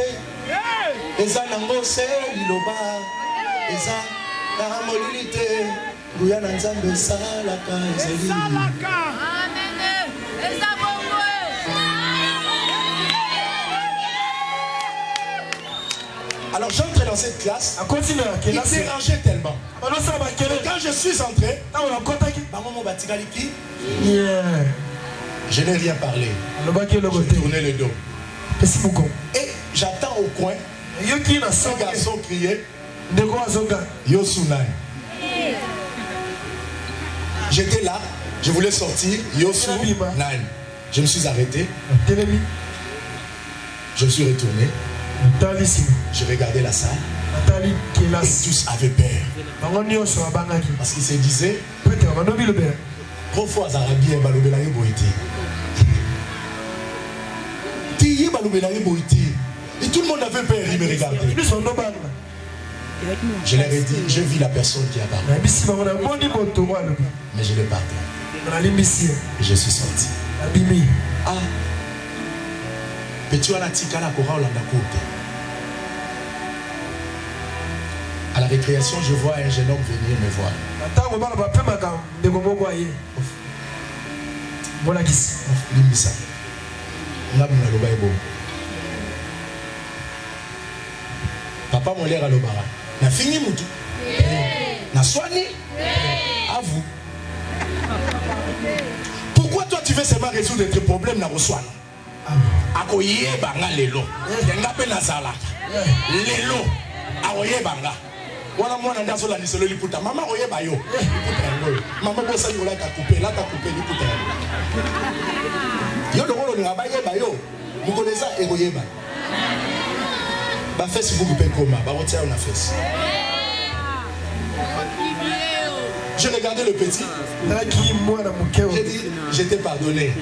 Eza Nangose, Liloba, Eza Naramolite, Guyana Nzambe Salaka, Ezeli. Alors j'entre dans cette classe, il dérangeait tellement. Quand je suis entré, je n'ai rien parlé. J'ai tourné le dos. Et j'attends au coin, un garçon criait, Yosunan. J'étais là, je voulais sortir, Yosunan. Je me suis arrêté, je me suis retourné. Je regardais la salle et tous avaient peur. Parce qu'ils se disaient, profond Azarabie balobelaye boiti. Tiye balobelaye boiti. Et tout le monde avait peur, il me regardait. Je leur ai dit, je vis la personne qui a parlé. Mais je l'ai pardonné. Et je suis sorti. Ah. À la récréation, je vois un jeune homme venir me voir. Papa mon l'air à l'obara. Na fini mutu. Na soigné. À vous. Pourquoi toi tu veux seulement résoudre tes problèmes dans le soin? Akoye banga lelo. Yenga pe nazala. Lelo. Akoye banga. Wana mwana ndazo la niselo liputa. Mama oye ba yo. Mama bosa yo la ka couper liputa. Yo lokolo ni ba ye ba yo. Mukoleza egoye ba. Ba Facebook pe koma, ba rotia on a fait. J'ai regardé le petit. J'ai dit, je t'ai pardonné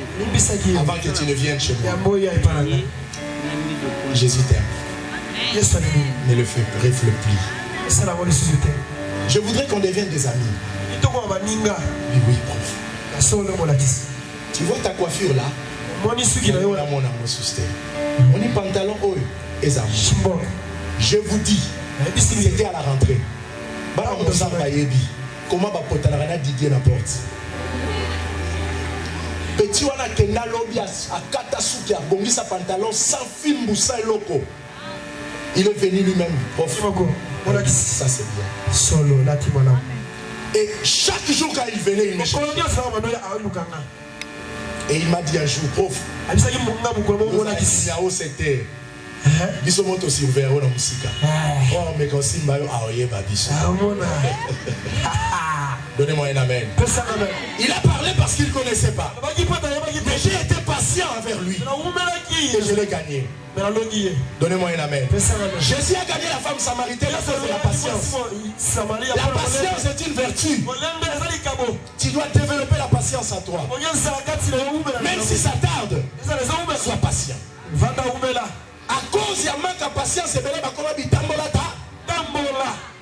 avant que tu ne viennes chez moi. Jésus t'aime. Mais le feu reflète plus. Je voudrais qu'on devienne des amis. Oui, prof. Tu vois ta coiffure là? On y pantalon haut et ça. Je vous dis, c'était à la rentrée. Comment va porter la Didier la porte? Petit wana kenda lobby à Katasuki a bongi sa pantalon sans film boussa et loco. Il est venu lui-même. Ça c'est bien. Solo là tu m'en as. Et chaque jour quand il venait il me cherchait. Et il m'a dit un jour, prof, c'était biso moto silver na musika. Oh mais quand Simba yo aoye ba biso. Donnez-moi un amen. Il a parlé parce qu'il ne connaissait pas. Mais j'ai été patient envers lui. Et je l'ai gagné. Donnez-moi un amen. Jésus a gagné la femme samaritaine à cause de la patience. La patience est une vertu. Tu dois développer la patience à toi. Même si ça tarde, sois patient. À cause de la manque de patience, c'est bien que tambola.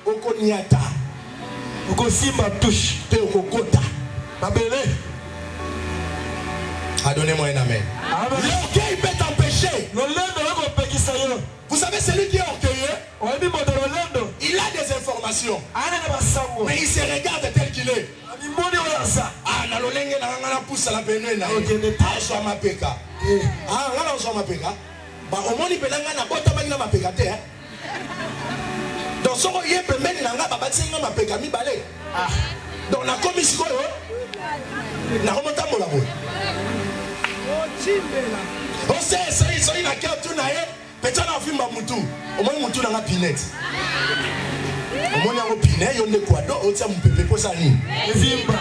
Okoniata. Okosimba touche. Te okokota. Babele. Donnez-moi un amen. L'orgueil peut t'empêcher. Vous savez, celui qui est orgueilleux, il a des informations. Mais il se regarde tel qu'il est. Ah, na lolenge na ngana poussa la benue na. Ah, so ma peka. Ah, ngana so ma peka. Ba omoni belanga na bota ba ngina ma peka te. Donc so ko yebe men na ngaba ba tsinga ma peka mi balé. Ah. Donc na komi sikoyo. Na remonta mola bo. On sait ça il a qu'à na ye. Peut-être na fimba mutu. Omoni mutu na pinette. Omoni ngo pinette yo ne kwa do o tia mu pepe ko sa ni. Vimba.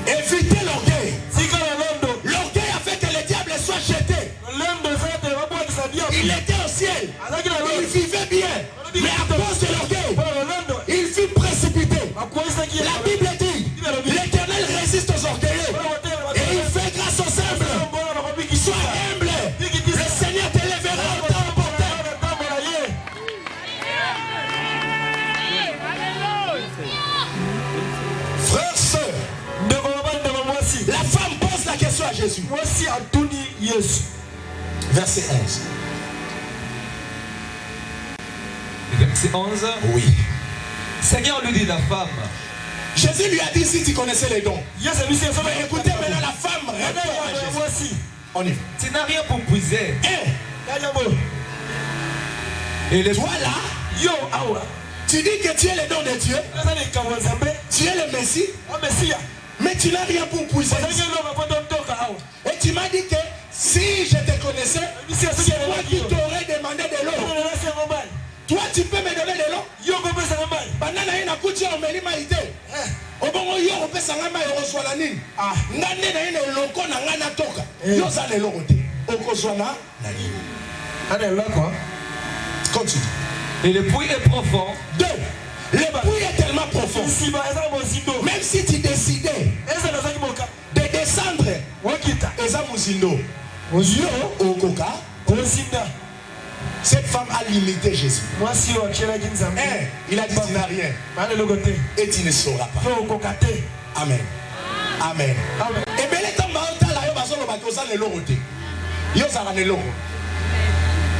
Évitez l'orgueil. L'orgueil a fait que le diable soit jeté. Il était au ciel. Il vivait bien. Mais à cause de l'orgueil, il fut précipité. La Bible dit, l'Éternel résiste aux orgueilleux. Et il fait grâce aux humbles. Sois humble. Le Seigneur t'élèvera au temps opportun. Frères, sœurs, la femme pose la question à Jésus. Verset 11. Verset 11. Oui. Seigneur lui dit la femme. Jésus lui a dit si tu connaissais les dons. Mais écoutez maintenant la femme répond à Jésus. On y va. Tu n'as rien pour puiser. Et toi là, tu dis que tu es le don de Dieu. Tu es le Messie. Mais tu n'as rien pour puiser. Et tu m'as dit que si je te connaissais, c'est moi qui t'aurais demandé de l'eau. Toi, tu peux me donner de l'eau? Banana ina kuti ya omeli maite. Obongo yo opesa ngama yo reçoit la nini. Ngane na ina loko na ngana toka. Yo za le loko te. Okozwana na nini. Ana loko. Continue. Et le puits est profond. 2. Le puits est tellement profond. Même si tu décidais de descendre, Eza Muzindo, Okoka, cette femme a limité Jésus. Il a dit tu n'as rien. Et tu ne sauras pas. Amen. Amen. Et bien les temps là, yo bazo ba koza le lorote. Yo zara ne loro.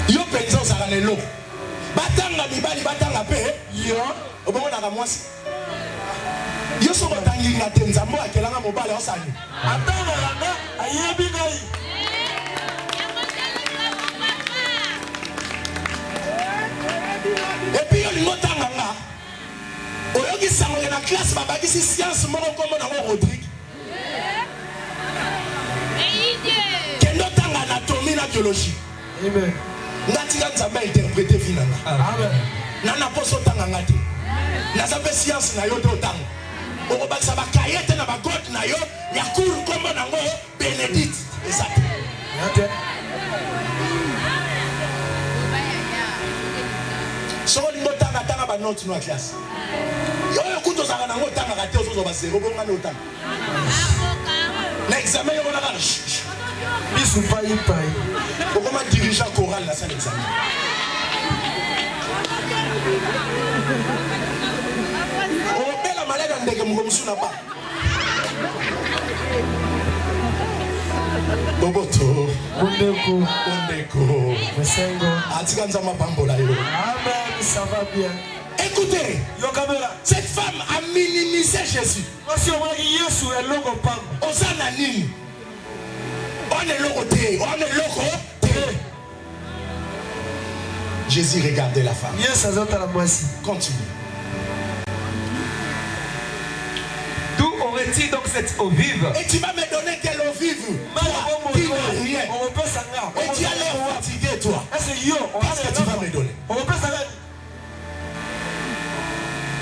Yo penzo zara ne loro. Batanga mibali batanga pe. Yo obomona ka mwasi. Yo so batangi na tenzambo akelanga mobale osani. Atanga ranga ayebi ngai. qui sont dans la classe, qui sont science, comme dans Rodrigue. Qui est dans l'anatomie, la biologie. Amen. Natika Nzamba interprété finalement. Amen. Nana poso tanga ngati. Nazape science na yo to tanga. Okobakisa ba kayete na ba god na yo ya cour kombo nango Benedict. Exact. Okay. So lingo tanga tanga ba note no classe. Yo yo kuto zanga nango tanga kate ozo ba zero bonga no tanga. Na examen yo na Bisu pai. Comment dirigeant choral la salle d'examen? On appelle la malade en dégâts, mon n'a pas. Boboto, Ondeko, Atikanzama Bambola. Amen, ça va bien. Écoutez, cette femme a minimisé Jésus. Osananine. On est l'autre, on est l'autre. Jésus regardait la femme. Continue. D'où aurait-il donc cette eau vive? Et tu vas me donner quelle eau vive? Toi, qui n'as rien. Et tu as l'air fatigué, toi. Qu'est-ce que tu vas me donner?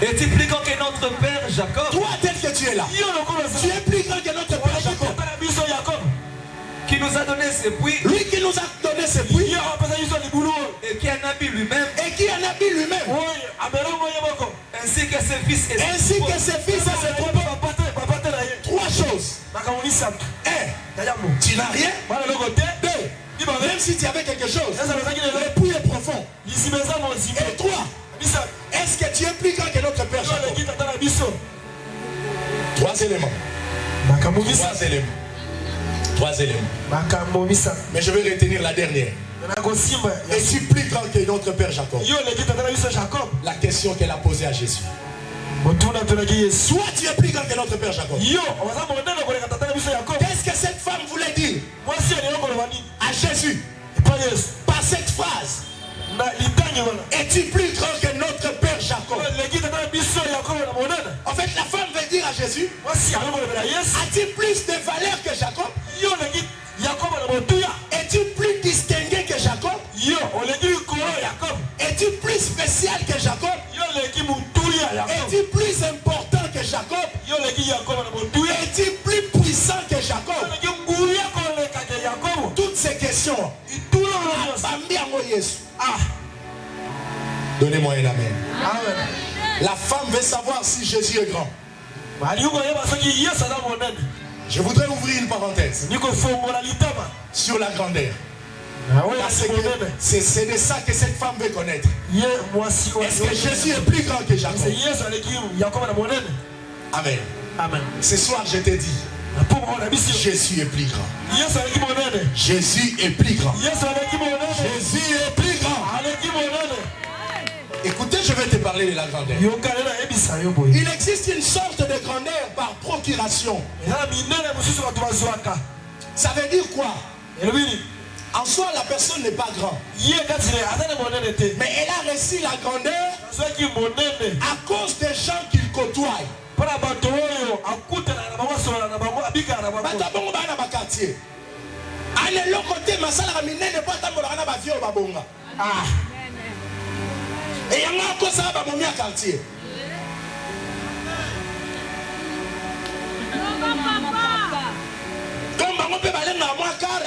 Es-tu plus grand que notre père Jacob? Toi, tel que tu es là, tu es plus grand que notre père Jacob, qui nous a donné ce puits. lui qui nous a donné ce puits Et qui en a mis lui-même. et qui en a mis lui-même, Ainsi que ses fils et ainsi que ses fils et ses troupeaux. Trois choses. Un, tu n'as rien. Deux, même si tu avais quelque chose, le puits est profond. Et trois, est-ce que tu es plus grand que notre père Jacob? Trois éléments. Trois éléments. Mais je vais retenir la dernière. Es-tu plus grand que notre père Jacob? La question qu'elle a posée à Jésus. Soit tu es plus grand que notre père Jacob. Qu'est-ce que cette femme voulait dire à Jésus par cette phrase? Es-tu plus grand que notre père Jacob? En fait, la femme veut dire à Jésus, as-tu plus de valeur que Jacob? Es-tu plus distingué que Jacob? Es-tu plus spécial que Jacob? Es-tu plus important que Jacob? Es-tu plus puissant que Jacob? Toutes ces questions. Donnez-moi un amen. La femme veut savoir si Jésus est grand. Je voudrais ouvrir une parenthèse sur la grandeur. Parce que c'est de ça que cette femme veut connaître. Est-ce que Jésus est plus grand que Jacob? Amen. Ce soir, je te dis, Jésus est plus grand. Jésus est plus grand. Jésus est plus grand. Écoutez, je vais te parler de la grandeur. Il existe une sorte de grandeur par procuration. Ça veut dire quoi? En soi, la personne n'est pas grande. Mais elle a reçu la grandeur à cause des gens qu'il côtoie. Et il y a encore ça dans mon quartier. Comme on peut aller dans mon car,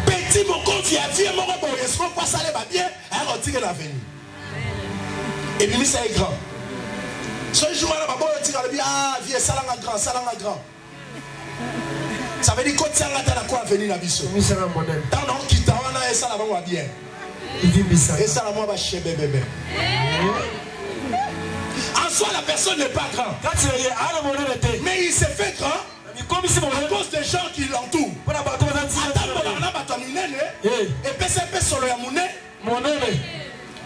petit mon confiant, vieux mon bon, est-ce qu'on passe aller bien? Alors on tire l'avenir. Et puis ça est grand. Ce jour-là, on tire le bien, ah, vieux, ça l'a grand. Ça veut dire que tu as quoi venir dans biso. Tant on quitte, on a ça là-bas bien. Et ça là-bas va chez bébé. En soi, la personne n'est pas grande. Mais il s'est fait grand à cause des gens qui l'entourent.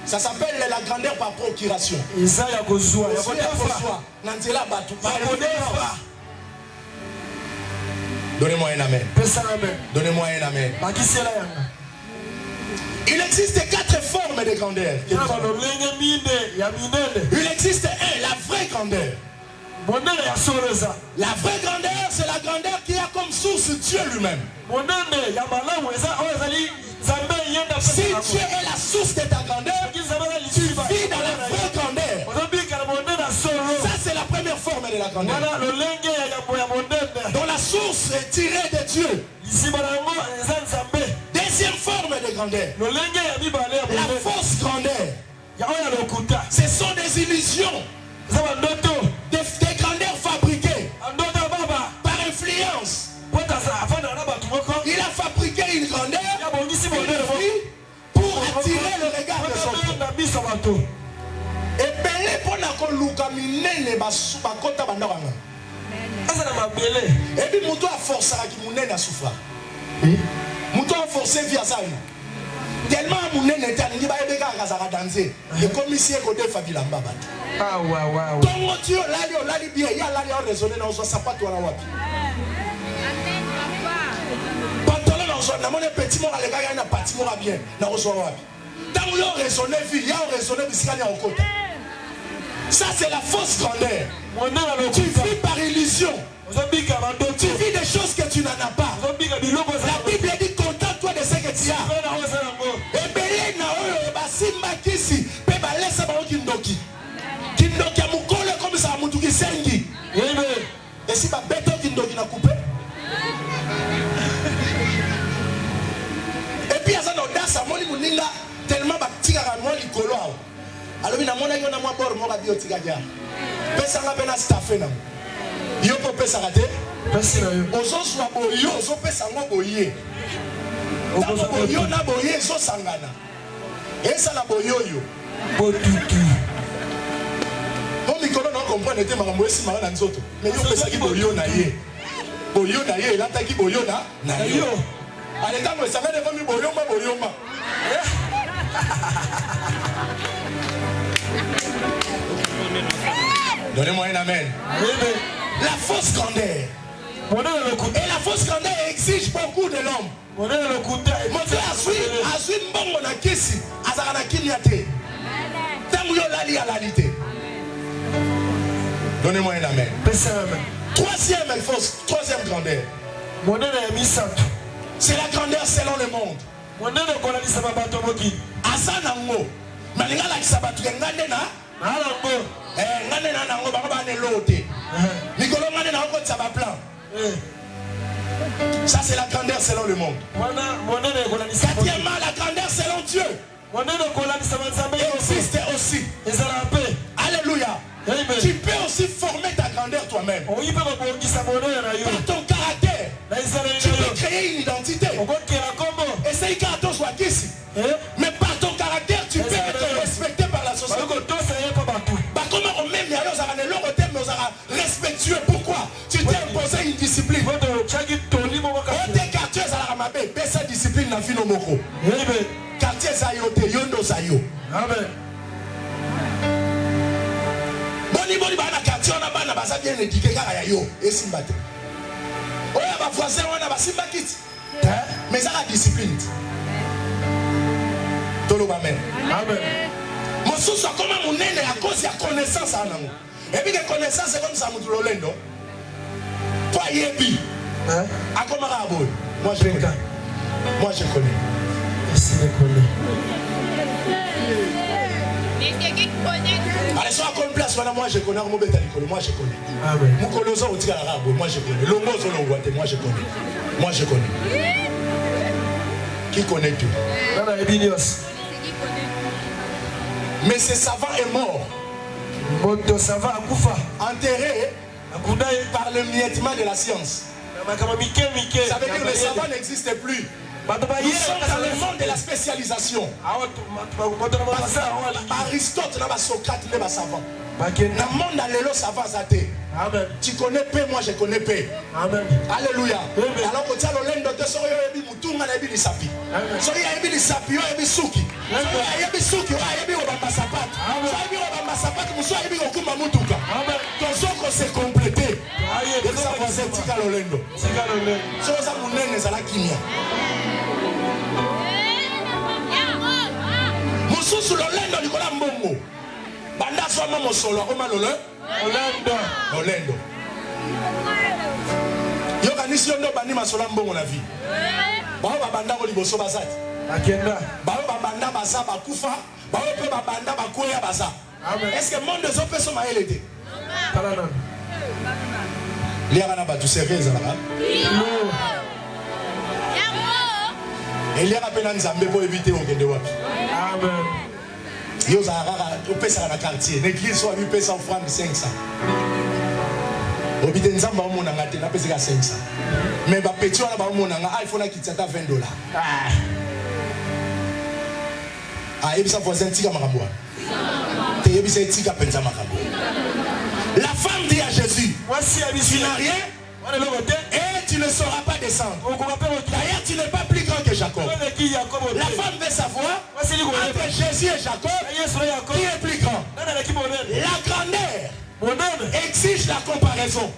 Ça s'appelle la grandeur par procuration. Donnez-moi un amen. Donnez-moi un amen. Il existe 4 formes de grandeur. Il existe la vraie grandeur. La vraie grandeur, c'est la grandeur qui a comme source Dieu lui-même. Si Dieu est la source de ta grandeur, tu vis dans la vraie grandeur. Ça, c'est la première forme de la grandeur. Dont la source est tirée de Dieu. Deuxième forme de grandeur. La fausse grandeur. Ce sont des illusions. Des grandeurs fabriquées par influence. Il a fabriqué une grandeur pour attirer le regard des autres. Et belé pour la luka minene bakota bandanga. Et puis muto a forcé à qui munene a souffert. Muto a forcé via ça. Tellement munene était ni ba ebeka akazaka danser. Et comme ici côté Fabila Mbaba. Ah ouais. Tongo tio lali bien, ya lali a raisonner dans son sapato à la wapi. Pantalon dans son na mon petit mot à l'égal na petit mot bien, na reçoit wapi. Tant yo raisonner vie, ya raisonner bisikani en côté. Ça c'est la fausse grandeur. Tu vis par illusion. Tu vis des choses que tu n'en as pas. La Bible dit contente-toi de ce que tu as. Et belé na oyo basimba kisi pe balesa ba kindoki. Kindoki amukole comme ça mutuki sengi. Et si ba beto kindoki na coupé. Et puis ça no dasa moni muninga tellement ba tigara mo likolo awo. Alors na mona yo na mo bor mo ga biotika ja. Pesa nga bena staffé na. Yo po pesa raté. Pesa yo. Ozo swa boyo, ozo pesa ngo boye. Ozo boyo na boye so sangana. Esa la boyo yo. Botutu. Mon mikolo non comprendre te makambo esi mara na nzoto. Mais yo pesa ki boyo na ye. Boyo na ye, lata ki boyo na yo. Ale tango esanga de komi boyo ma. Donnez-moi un amen. La fausse grandeur. Et la fausse grandeur exige beaucoup de l'homme. Mon Dieu a su mbongo na kisi azaka na kiliate. Tango yo lali à l'alité. Donnez-moi un amen. Troisième grandeur. C'est la grandeur selon le monde. Asanango. Malinga la kisabatu ngande na. Ngane na nango baba ne lote. Nikolo ngane na okotsa ba plan. Ça c'est la grandeur selon le monde. Quatrièmement, la grandeur selon Dieu existe aussi. Alléluia. Tu peux aussi former ta grandeur toi-même. Par ton caractère, tu peux créer une identité. Essaye qu'à toi soit ici. Mais par ton caractère, tu peux être respecté par la société. Comment on même respectueux? Pourquoi? Tu t'es imposé une discipline. Quartier Zalamabé, sa discipline na fino moko. Quartier Zayote, Yondo Zayo. Amen. Boni bana quartier on a bana basa bien éduqué kaka ya yo et simbate. Oya ba français on a ba simba kit. Mais ça la discipline. Tolo ba men. Amen. Mosusu akoma munene à cause ya connaissance anango. Et puis les connaissances c'est comme ça mutulolendo. Toi yebi. Akoma rabo. Moi je connais. Moi je connais. Merci de connaître. Allez, soit à place, moi je connais. Moi je connais. Amen. Mukolozo au tigara rabo. Moi je connais. Longozo longwate. Moi je connais. Moi je connais. Qui connaît tout? Mais ce savant est mort. Enterré par le miettement de la science. Ça veut dire que le savant n'existe plus. Nous sommes dans le monde de la spécialisation. Aristote n'a pas Socrate, n'a pas savant. Dans le monde dans le savant, Amen. Tu connais peu, moi je connais peu. Amen. Alléluia. Alors que tu as le lendo de soyo ebi mutunga na ebi lisapi. Soyo ebi lisapi yo ebi suki. Soyo ebi suki yo ebi obamba sapato. Soyo ebi obamba sapato muso ebi okuma mutuka. Amen. Ton soko c'est complété. Et ça va se tika le lendo. Tika le lendo. Soyo za munene za la kimia. Obama Mosolo, Omalole, Olendo. Yokanisi yondo bani masola mbongo na vie. Bao babanda ko liboso bazati. Akenda. Bao babanda baza bakufa, bao pe babanda bakoya baza. Est-ce que le monde des autres personnes m'a aidé? Liara ba tu sérieux là? Et liara pena nzambe pour éviter on kende wapi. Amen. Yo za rara au pesa na quartier, l'église soit 8 pesa en francs 500. Obite nzamba o mona ngate na pesa 500. Mais ba petit wana ba mona nga iPhone akitsata $20. Ah, et ça voisin tika makambo. La femme dit à Jésus, tu n'as rien et tu ne sauras pas descendre. D'ailleurs, tu n'es pas plus grand que Jacob. La femme veut savoir entre Jésus et Jacob qui est plus grand. La grandeur exige la comparaison.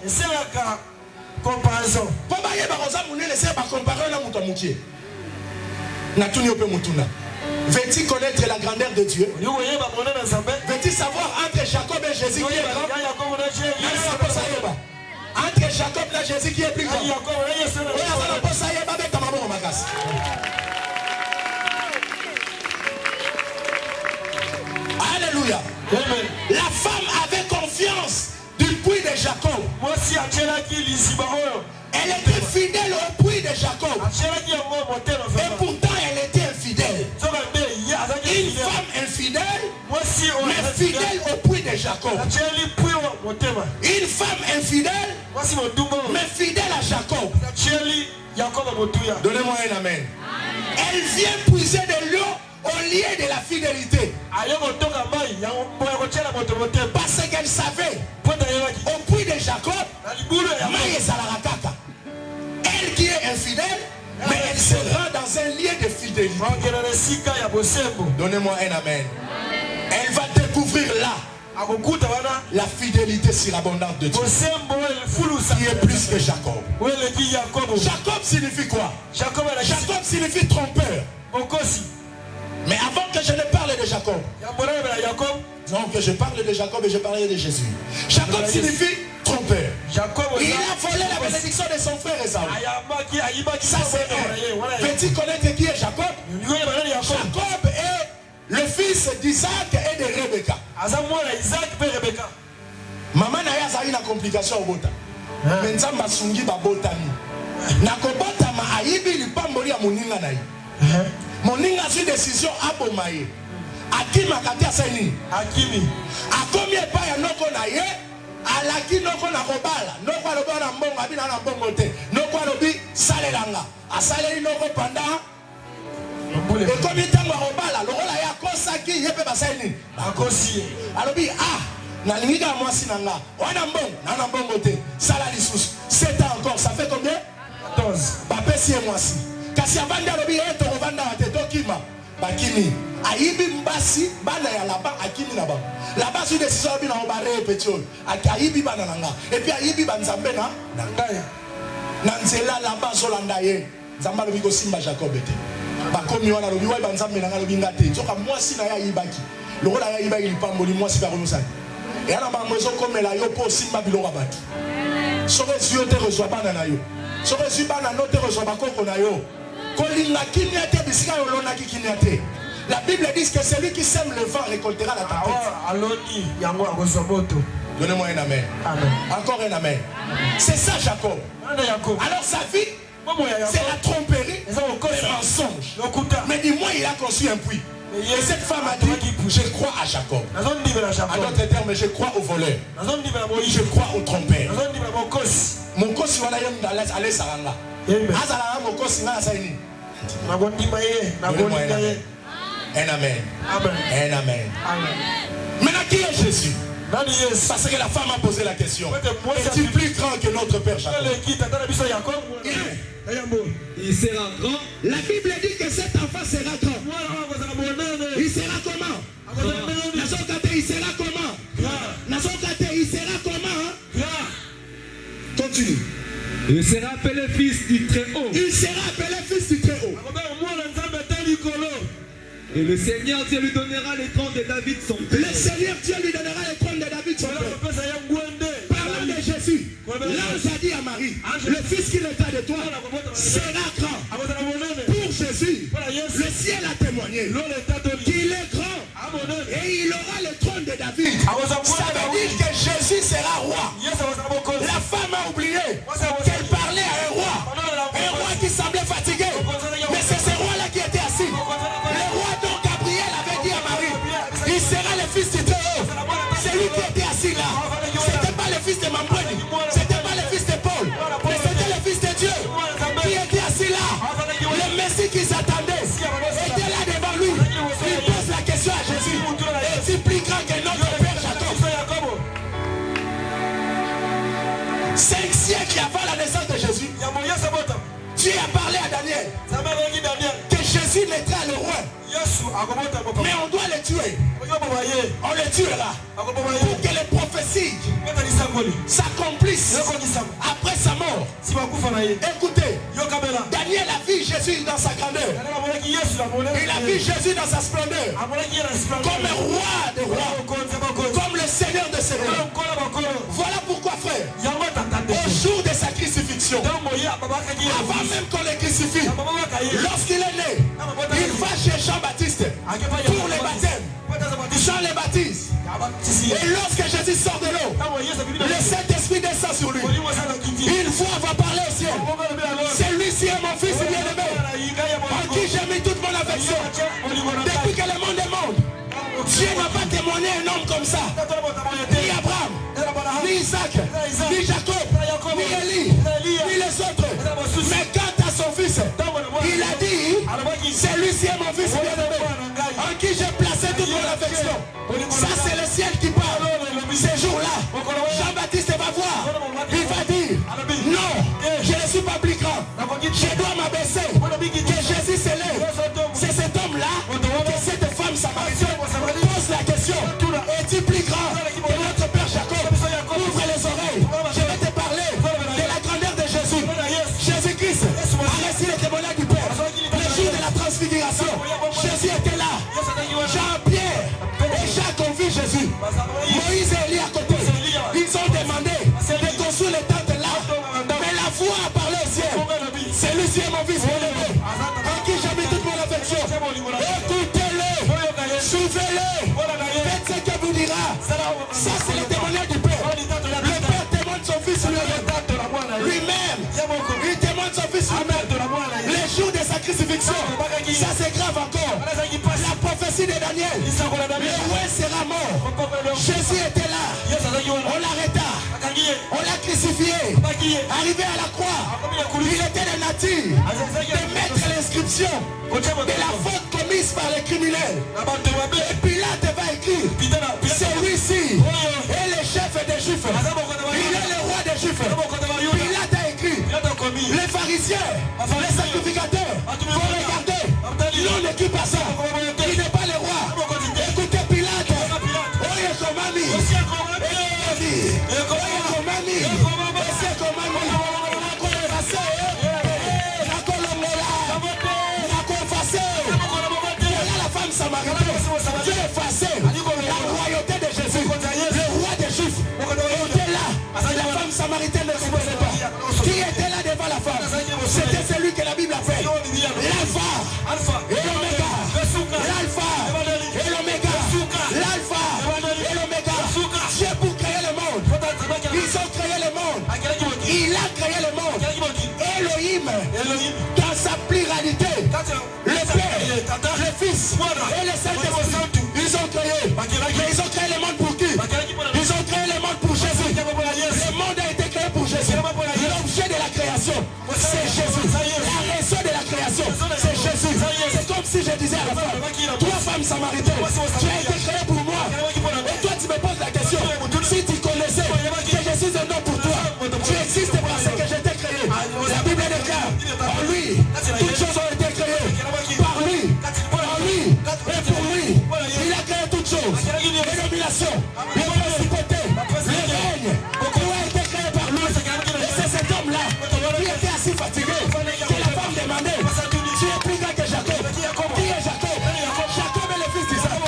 Veux-tu connaître la grandeur de Dieu? Veux-tu savoir entre Jacob et Jésus qui est grand? Entre Jacob et Jésus qui est plus grand? Alléluia. La femme avait confiance du puits de Jacob. Elle était fidèle au puits de Jacob. Et pourtant elle était infidèle. Une femme infidèle, mais fidèle au puits de Jacob. Une femme infidèle, mais fidèle à Jacob. Donnez-moi un amen. Elle vient puiser de l'eau au lieu de la fidélité. Parce qu'elle savait au puits de Jacob, elle qui est infidèle, mais elle se rend dans un lieu de fidélité. Donnez-moi un amen. Elle va découvrir là la fidélité surabondante de Dieu, qui est plus que Jacob. Jacob signifie quoi? Jacob signifie trompeur. Mais avant que je ne parle de Jacob, non, que je parle de Jacob et je parlerai de Jésus. Jacob signifie trompeur. Il a volé la bénédiction de son frère Esaü. Ça c'est un. Peux-tu connaître qui est Jacob? Jacob est le fils d'Isaac et de Rebecca. Maman n'a pas eu une complication au bota. Mais nous avons sungi ba botami. Na ko botama aibi lipamboli ya moninga na ye. Moninga a eu décision abomaye. Akima katia saini. Akimi. Akomi epa ya noko na ye. Alaki noko na kobala. Noko alobi na mbongo abina na mbongo te. Noko alobi salelanga. Asaleli noko panda. Ekomi tango kobala. Lokola ya kosaki yepe basaini. Akosi. Alobi na linga mwasi nanga. Wana mbongo na mbongo te. Sala lisusu. 7 ans encore. Ça fait combien? 14. Bapesi mwasi. Kasi avandi alobi eto kovanda te tokima. Bakimi. Aibi mbasi bana ya laba akimi na ba. Laba su décision bi na obare pétrole. Aibi bana nanga. Et puis aibi banzambe na ngaya. Na nzela laba zolanda ye. Nzamba lobi ko simba Jacob ete. Bakomi wana lobi wa banzambe nanga lobi ngate. Zoka mwasi na ya ibaki. Lokola ya ibaki lipamboli mwasi ba konosani. Et ana ba mwezo komela yo po simba biloko batu. Sore su te reçoit bana na yo. Sore su bana no te reçoit bakoko na yo. Kolinga kinyate bisika yo lona kinyate. La Bible dit que celui qui sème le vent récoltera la tempête. Donnez-moi un amen. Amen. Encore un amen. C'est ça Jacob. Alors sa vie, c'est la tromperie, le mensonge. Mais dis-moi, il a construit un puits. Et cette femme a dit, je crois à Jacob. En d'autres termes, je crois au voleur. Je crois au trompeur. Mon kosi wana yem d'aller saranga. Azala mon kosi na saini. Un amen. Amen. Un amen. Amen. Maintenant, qui est Jésus? Parce que la femme a posé la question. Es-tu plus grand que notre père Jacob? Il sera grand. La Bible dit que cet enfant sera grand. Il sera comment? Il sera comment? Il sera comment? Continue. Il sera appelé fils du Très-Haut. Il sera appelé fils du Très-Haut. Et le Seigneur Dieu lui donnera les trônes de David son père. Le Seigneur Dieu lui donnera les trônes son père. Parlant de Jésus, l'ange a dit à Marie, le fils qui naîtra de toi sera grand. Pour Jésus, le ciel a témoigné qu'il est grand et il aura le trône de David. Ça veut dire que Jésus sera roi. La femme a oublié qu'elle parlait à un roi qui semblait fatigué. Mais c'est ce roi-là qui était assis. Le roi dont Gabriel avait dit à Marie, il sera le fils du Très-Haut. C'est lui qui était assis là. C'était pas le fils de Mambroni, c'était pas le fils de Paul, mais c'était le fils de Dieu qui était assis là. Le Messie qui s'attendait était là devant lui. Il pose la question à Jésus, es-tu plus grand que notre père Jacob? 5 siècles avant la naissance de Jésus, Dieu a parlé à Daniel que Jésus naîtra le roi. Mais on doit le tuer. On le tuera pour que les prophéties s'accomplissent après sa mort. Écoutez, Daniel a vu Jésus dans sa grandeur. Il a vu Jésus dans sa splendeur. Comme un roi de rois, comme le Seigneur de seigneurs. Voilà pourquoi, frère, au jour de sa crucifixion, avant même qu'on le crucifie, lorsqu'il est né, il va chez Jean-Baptiste pour le baptême. Jean le baptise. Et lorsque Jésus sort de l'eau, le Saint-Esprit descend sur lui. Une voix va parler au ciel. Celui-ci est mon fils bien-aimé, en qui j'ai mis toute mon affection. Depuis que le monde est monde, Dieu n'a pas témoigné un homme comme ça. Ni Abraham, ni Isaac, ni Jacob, ni Élie, ni les autres. Mais quant à son fils, il a dit, celui-ci est mon fils bien-aimé, en qui j'ai placé toute mon affection. Ça c'est le ciel qui parle. Ces jours-là, Jean-Baptiste va voir. Il va dire, non, je ne suis pas plus grand. Je dois m'abaisser. Que Jésus s'élève. C'est cet homme-là que cette femme samaritaine pose la question, es-tu plus grand que notre père Jacob? Ouvre les oreilles. Je vais te parler de la grandeur de Jésus. Jésus-Christ a reçu le témoignage du Père. Le jour de la transfiguration, Jésus était là. Jean-Pierre et Jacques ont vu Jésus. Moïse et Élie à côté. Ils ont demandé de construire les tentes là. Mais la voix a parlé au ciel. Celui-ci est mon fils bien-aimé, en qui j'ai mis toute mon affection. Écoutez-le, suivez-le, faites ce que vous dira. Ça c'est le témoignage du Père. Le Père témoigne son fils lui-même. Il témoigne son fils lui-même. Les jours de sa crucifixion, ça c'est grave encore. La prophétie de Daniel, le roi sera mort. Jésus était là. On l'arrêta. On l'a crucifié. Arrivé à la croix, il était de nature de mettre l'inscription de la faute commise par les criminels. Et Pilate va écrire, celui-ci est le chef des Juifs. Il est le roi des Juifs. Pilate a écrit, les pharisiens, les sacrificateurs vont regarder. Non, ne quitte pas ça. Il n'est pas le roi. Écoutez Pilate. Oye komami. Dieu effacé la royauté de Jésus, le roi des Juifs était là. La femme samaritaine ne connaissait pas. Qui était là devant la femme? C'était celui que la Bible appelle l'alpha et l'oméga. L'alpha et l'oméga. L'alpha et l'oméga. Dieu pour créer le monde. Ils ont créé le monde. Il a créé le monde. Elohim dans sa pluralité. Le Père, le Fils et le Saint-Esprit. Ils ont créé. Mais ils ont créé le monde pour qui? Ils ont créé le monde pour Jésus. Le monde a été créé pour Jésus. L'objet de la création, c'est Jésus. La raison de la création, c'est Jésus. C'est comme si je disais à la femme, toi femme samaritaine, tu as été créé pour moi. Et toi tu me poses la question, si tu connaissais que je suis un homme pour toi, tu existes parce que je t'ai créé. La Bible déclare, en lui, toutes choses ont été créées. Par lui, en lui et pour lui. Il a créé toutes choses. Les dominations, les principautés, les règnes. Tout a été créé par lui. Et c'est cet homme-là qui était assez fatigué que la femme demandait, tu es plus grand que Jacob. Qui est Jacob? Jacob est le fils d'Isaac.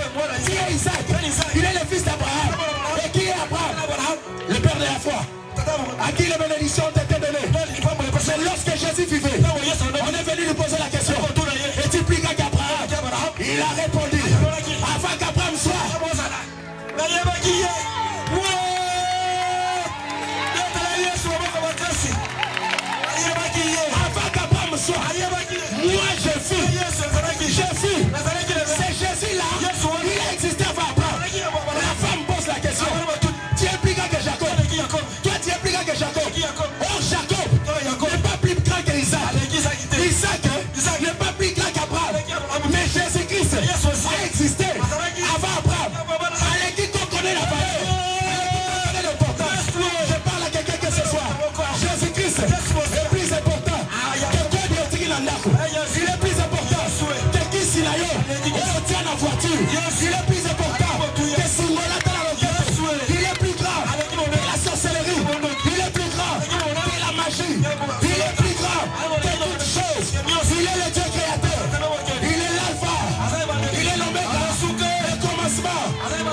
a répondu. Avant qu'Abraham soit. Avant qu'Abraham soit. Moi je vis. C'est Jésus-là. Il a existé avant Abraham. La femme pose la question. Tu es plus grand que Jacob. Toi tu es plus grand que Jacob. Or Jacob n'est pas plus grand que Isaac. Isaac n'est pas plus grand qu'Abraham. Mais Jésus-Christ a existé avant Abraham. Allez, qui connaît la valeur, connaît l'importance. Je parle à quelqu'un que ce soit. Jésus-Christ est plus important que quoi de Otiki Nandaku. Il est plus important que qui Sinayo. On tient la voiture. Il est plus important que Singola dans la roquette. Il est plus grand que la sorcellerie. Il est plus grand que la magie. Il est plus grand que toutes choses. Il est le Dieu créateur. Il est l'alpha. Il est l'oméga. Le commencement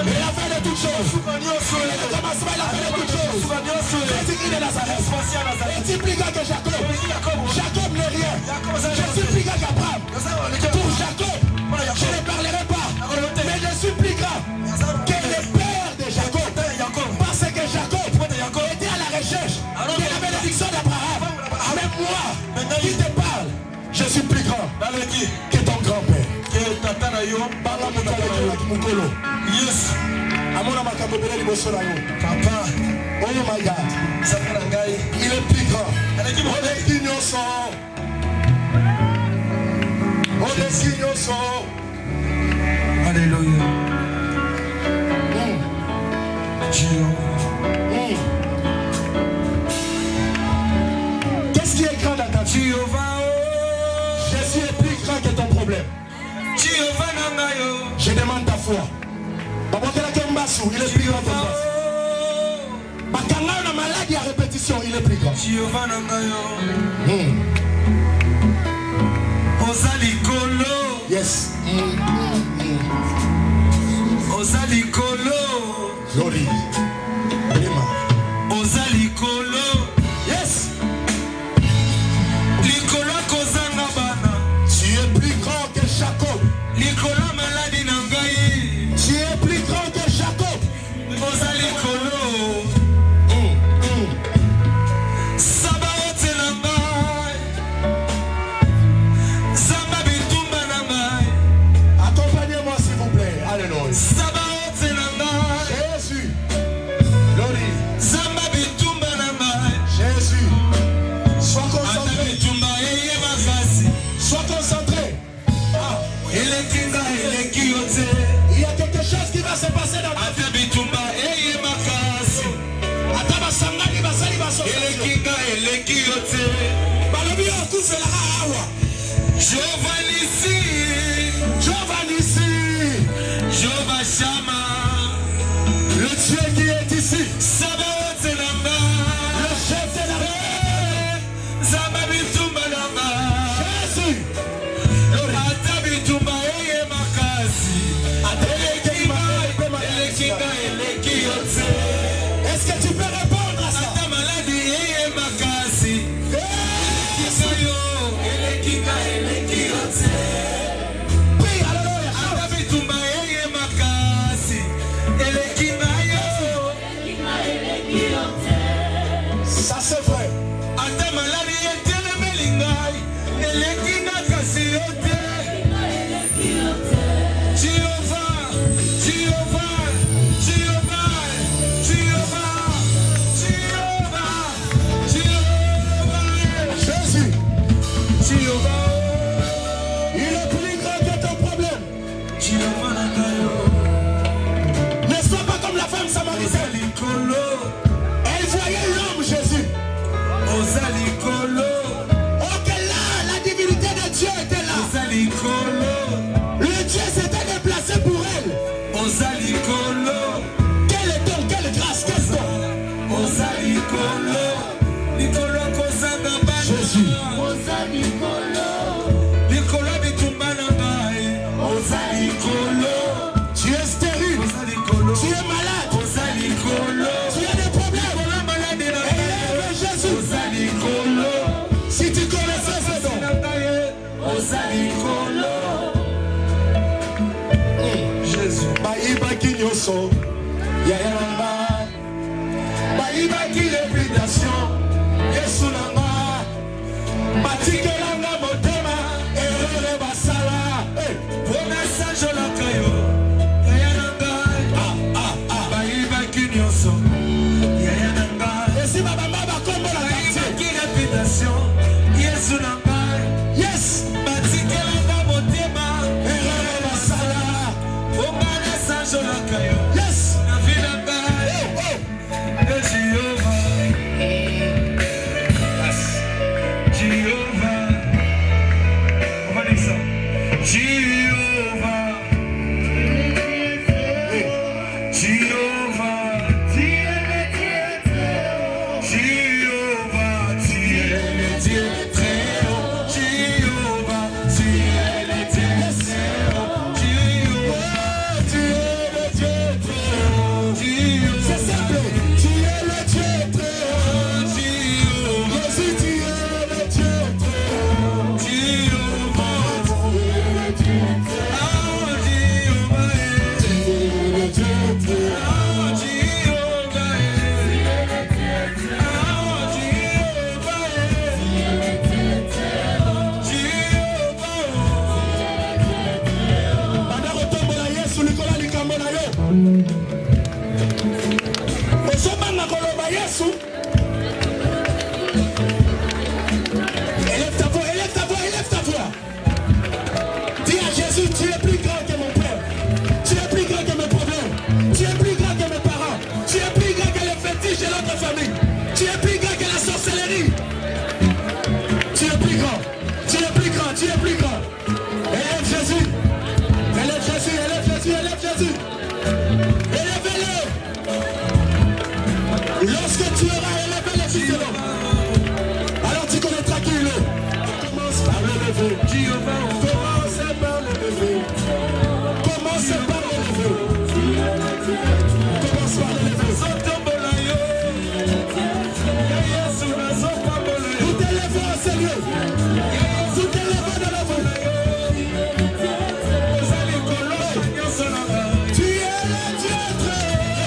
et la fin de toutes choses. Il est le commencement et la fin de toutes choses. Jésus-Christ de Nazareth. Est-il plus grand que Jacob? Jacob n'est rien. Je suis plus grand qu'Abraham. Pour Jacob, je ne parlerai pas. Mais je suis plus grand que le père de Jacob. Parce que Jacob était à la recherche de la bénédiction d'Abraham. Mais moi, qui te parle, je suis plus grand que ton grand-père. Yes. Amona makabebele liboso na yo. Papa. Oh my God. Il est plus grand. Alléluia. Qu'est-ce qui est grand dans ta vie? Jésus est plus grand que ton problème. Je demande ta foi. Il est plus grand que toi. Bakanga na maladie à répétition, il est plus grand. Yes. Glory. Yes. Tu es plus grand que Jacob. Tu es plus grand que Jacob. Accompagnez-moi s'il vous plaît. Alléluia. Jésus. Glory. Jésus. Sois concentré. Sois concentré. Il y a quelque chose qui va se passer dans ta vie. Jehovah Shammah, le Dieu qui est ici, le chef de l'armée, Jésus. Est-ce que tu peux répondre à ça? Ça c'est vrai. Elle voyait l'homme Jésus. Ok, là, la divinité de Dieu était là. Le Dieu s'était déplacé pour elle. Quel est don, quelle grâce, quel don. Jésus. Tu es stérile. Tu es malade. Tu as des problèmes. Élève Jésus. Si tu connaissais ce don. nyonso yaya na ngai bayibaki réputation Yesu na ngai batikelanga motema erreur basala mpona sanjolaka yo yaya na ngai bayibaki nyonso yaya na ngai esi babamba bakombola bayibaki réputation Yesu na ngai yes batikelanga motema erreur basala mpona sanjolaka yo yes na vie na ngai Lorsque tu auras élevé les fils de l'homme, alors tu connaîtras qui il est. Commence par l'élever. Commence par l'élever. Commence par l'élever. Commence par l'élever. Vous t'élevez au Seigneur. Vous t'élevez dans la voie. Tu es le Dieu très haut.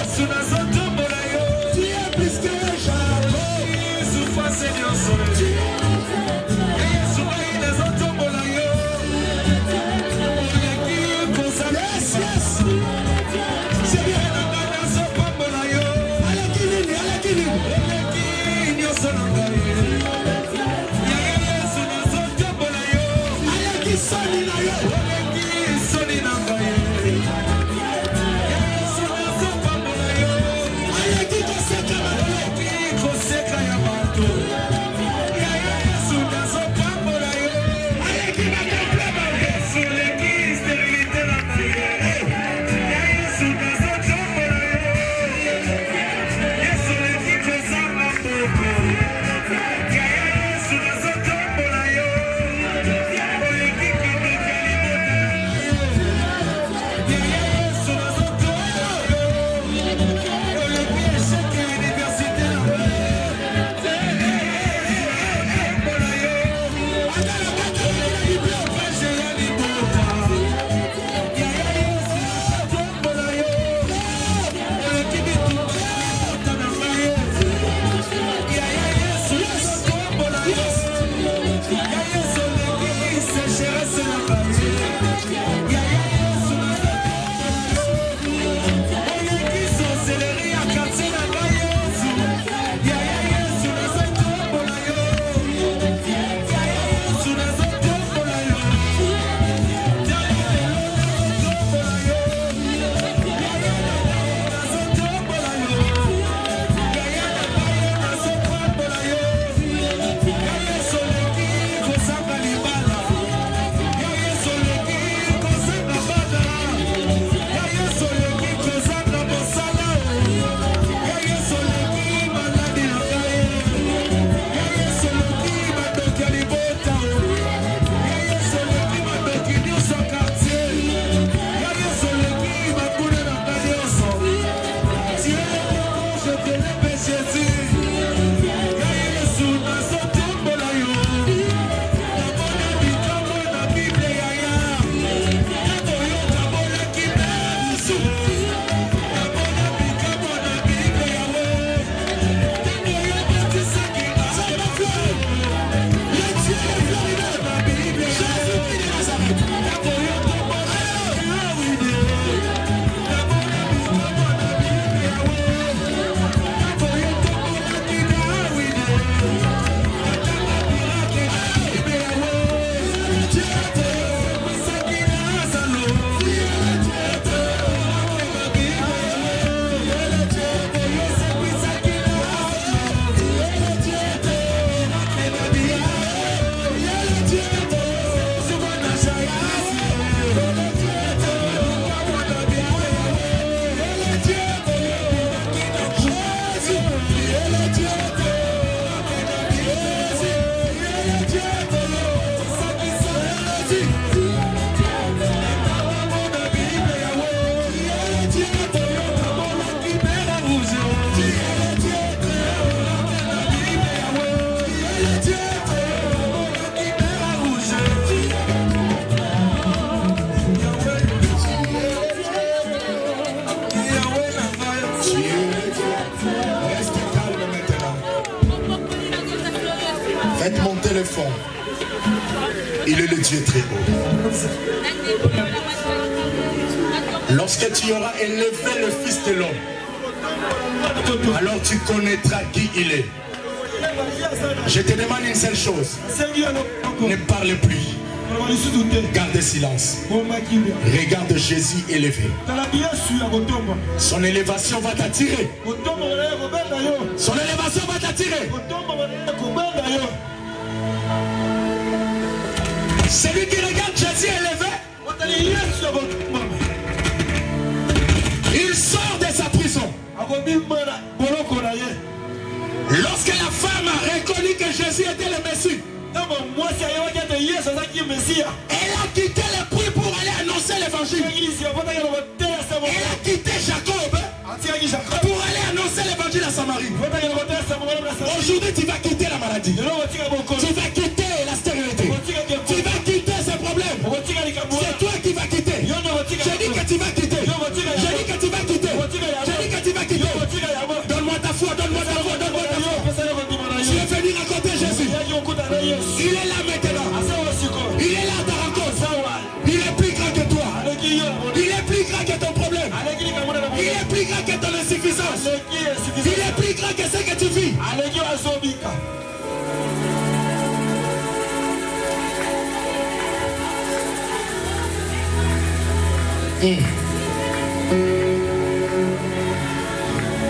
les fonds. Il est le Dieu très haut. Lorsque tu auras élevé le Fils de l'homme, alors tu connaîtras qui il est. Je te demande une seule chose. Ne parle plus. Garde silence. Regarde Jésus élevé. Son élévation va t'attirer. Son élévation va t'attirer. Celui qui regarde Jésus élevé, il sort de sa prison. Lorsque la femme a reconnu que Jésus était le Messie, elle a quitté le puits pour aller annoncer l'évangile. Elle a quitté Jacob pour aller annoncer l'évangile à Samarie. Aujourd'hui, tu vas quitter la maladie. Tu vas quitter la stérilité. Tu vas quitter ces problèmes. C'est toi qui vas quitter. Je dis que tu vas quitter. Je dis que tu vas quitter. Je dis que tu vas quitter. Donne-moi ta foi, donne-moi ta foi, donne-moi ta foi. Tu es venu raconter Jésus. Il est là maintenant. Il est là ta rencontre. Il est plus grand que toi. Il est plus grand que ton problème. Il est plus grand que ton insuffisance. Il est plus grand que ce que tu vis.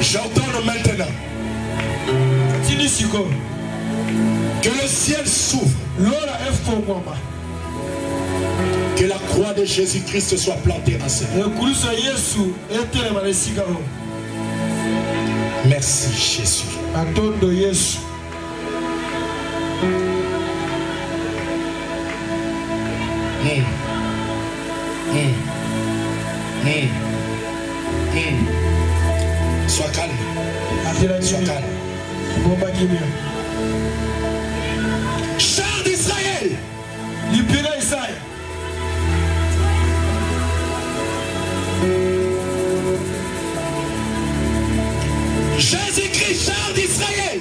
J'ordonne maintenant que le ciel s'ouvre, que la croix de Jésus-Christ soit plantée en ce lieu. Merci Jésus. Sois calme. Sois calme. Char d'Israël. Jésus-Christ, char d'Israël.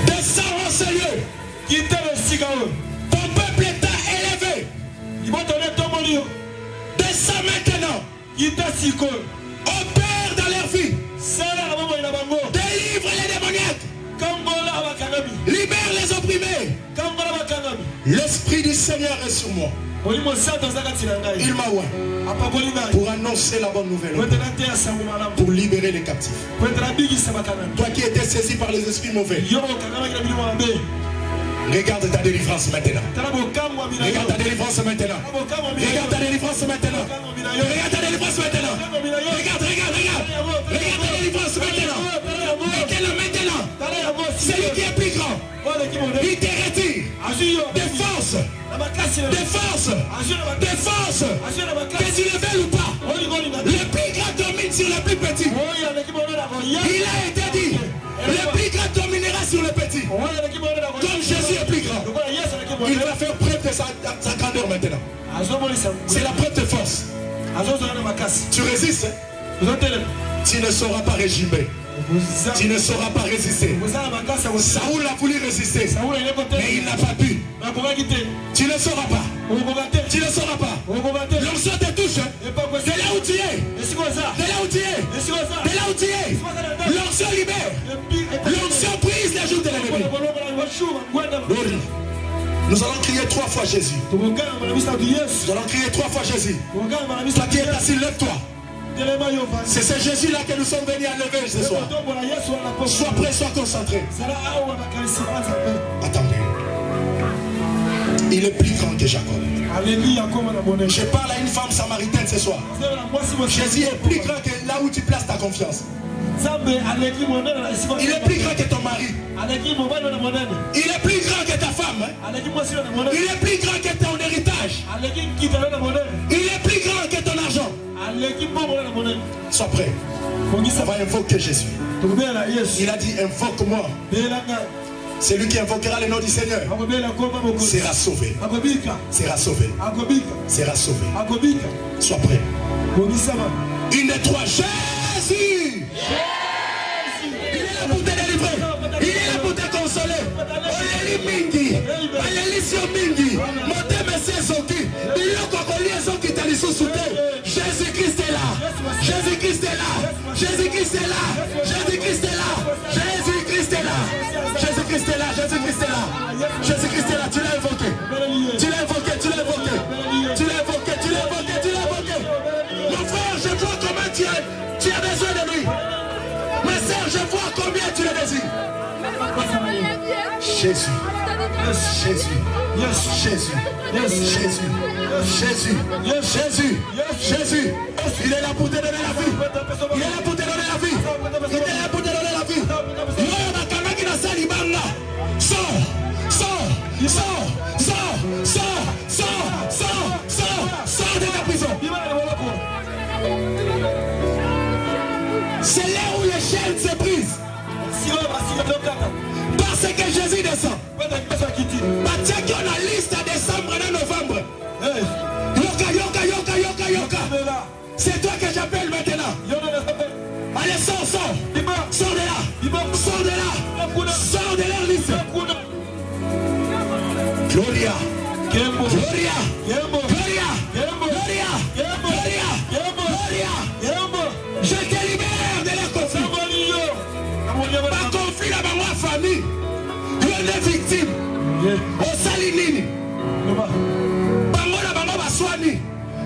Descends en ce lieu. Ton peuple est élevé. Descends maintenant. Opère dans leur vie. Délivre les démoniaques. Libère les opprimés. L'Esprit du Seigneur est sur moi. Il m'a oint pour annoncer la bonne nouvelle, pour libérer les captifs. Toi qui étais saisi par les esprits mauvais, regarde ta délivrance maintenant. Regarde ta délivrance maintenant. Regarde ta délivrance maintenant. Regarde ta délivrance maintenant. Regarde ta délivrance maintenant. Mettez-le maintenant. Celui qui est plus grand, il te retire des forces. Des forces. Des forces. Que tu le veuilles ou pas, le plus grand domine sur le plus petit. Il a été dit, le plus grand dominera sur le petit. Comme Jésus est plus grand, il va faire preuve de sa grandeur maintenant. C'est la preuve de force. Tu résistes, tu ne sauras pas régimer. Tu ne sauras pas résister. Saoul a voulu résister, mais il n'a pas pu. Tu ne sauras pas. Tu ne sauras pas. L'onction te touche. C'est là où tu es. C'est là où tu es. C'est là où tu es. L'onction libère. L'onction brise les jours de l'ennemi. Nous allons crier 3 fois Jésus. Nous allons crier 3 fois Jésus. Toi qui es assis, lève-toi. C'est ce Jésus-là que nous sommes venus à lever ce soir. Sois prêt, sois concentré. Attendez. Il est plus grand que Jacob. Je parle à une femme samaritaine ce soir. Jésus est plus grand que là où tu places ta confiance. Il est plus grand que ton mari. Il est plus grand que ta femme. Il est plus grand que ton héritage. Il est plus grand que ton argent. Sois prêt. On va invoquer Jésus. Il a dit invoque-moi. C'est lui qui invoquera le nom du Seigneur. Sera sauvé. Sera sauvé. Sera sauvé. Sois prêt. 1, 2, 3, Jésus. Il est là pour te délivrer. Bazali mingi. Balelisio mingi. Mote messe zoki. Biloko kolia zoki talisusu te. Jésus-Christ est là. Jésus-Christ est là. Jésus-Christ est là. Jésus-Christ est là. Jésus-Christ est là. Jésus-Christ est là. Jésus-Christ est là. Jésus-Christ est là. Tu l'as évoqué. Tu l'as évoqué. Tu l'as évoqué. Tu l'as évoqué. Tu l'as évoqué. Tu l'as évoqué. Mon frère, je vois comment tu as besoin de lui. Ma sœur, je vois combien tu le désires. Jésus. Jésus. Jésus. Jésus. Jésus. Jésus. Jésus. Il est là pour te donner la vie. Il est là pour te donner la vie. Il est là pour te donner la vie. Sors. Sors. Sors. Sors. Sors. Sors. Sors. Sors. Sors de la prison. C'est là où les chaînes se brisent. Parce que Jésus descend. Parce qu'on a liste à décembre et novembre. Yoka, yoka, yoka, yoka, yoka. C'est toi que j'appelle maintenant. Allez, sors, sors. Sors de là. Sors de là. Sors de leur liste. Gloria. Gloria. Gloria. Gloria. Gloria. Gloria. Je te libère de leur conflit. Pas conflit dans ma famille. Il y a des victimes. Au Salinini. Bango na bango baswani.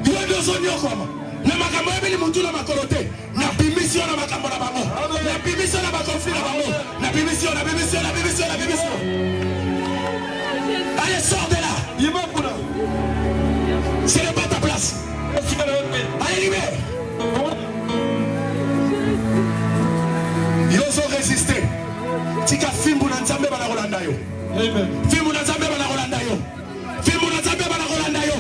Il y a des oignons comme. Na makambo ebeli mutu na makolote. Na bimission na makambo na bango. Na bimission na conflit na bango. Na bimission, na bimission, na bimission, na bimission. Allez, sors de là. Ce n'est pas ta place. Allez, libère. Ils ont résisté. Tika fimbu na nzambe bana rolanda yo. Fimbu na nzambe bana rolanda yo. Fimbu na nzambe bana rolanda yo.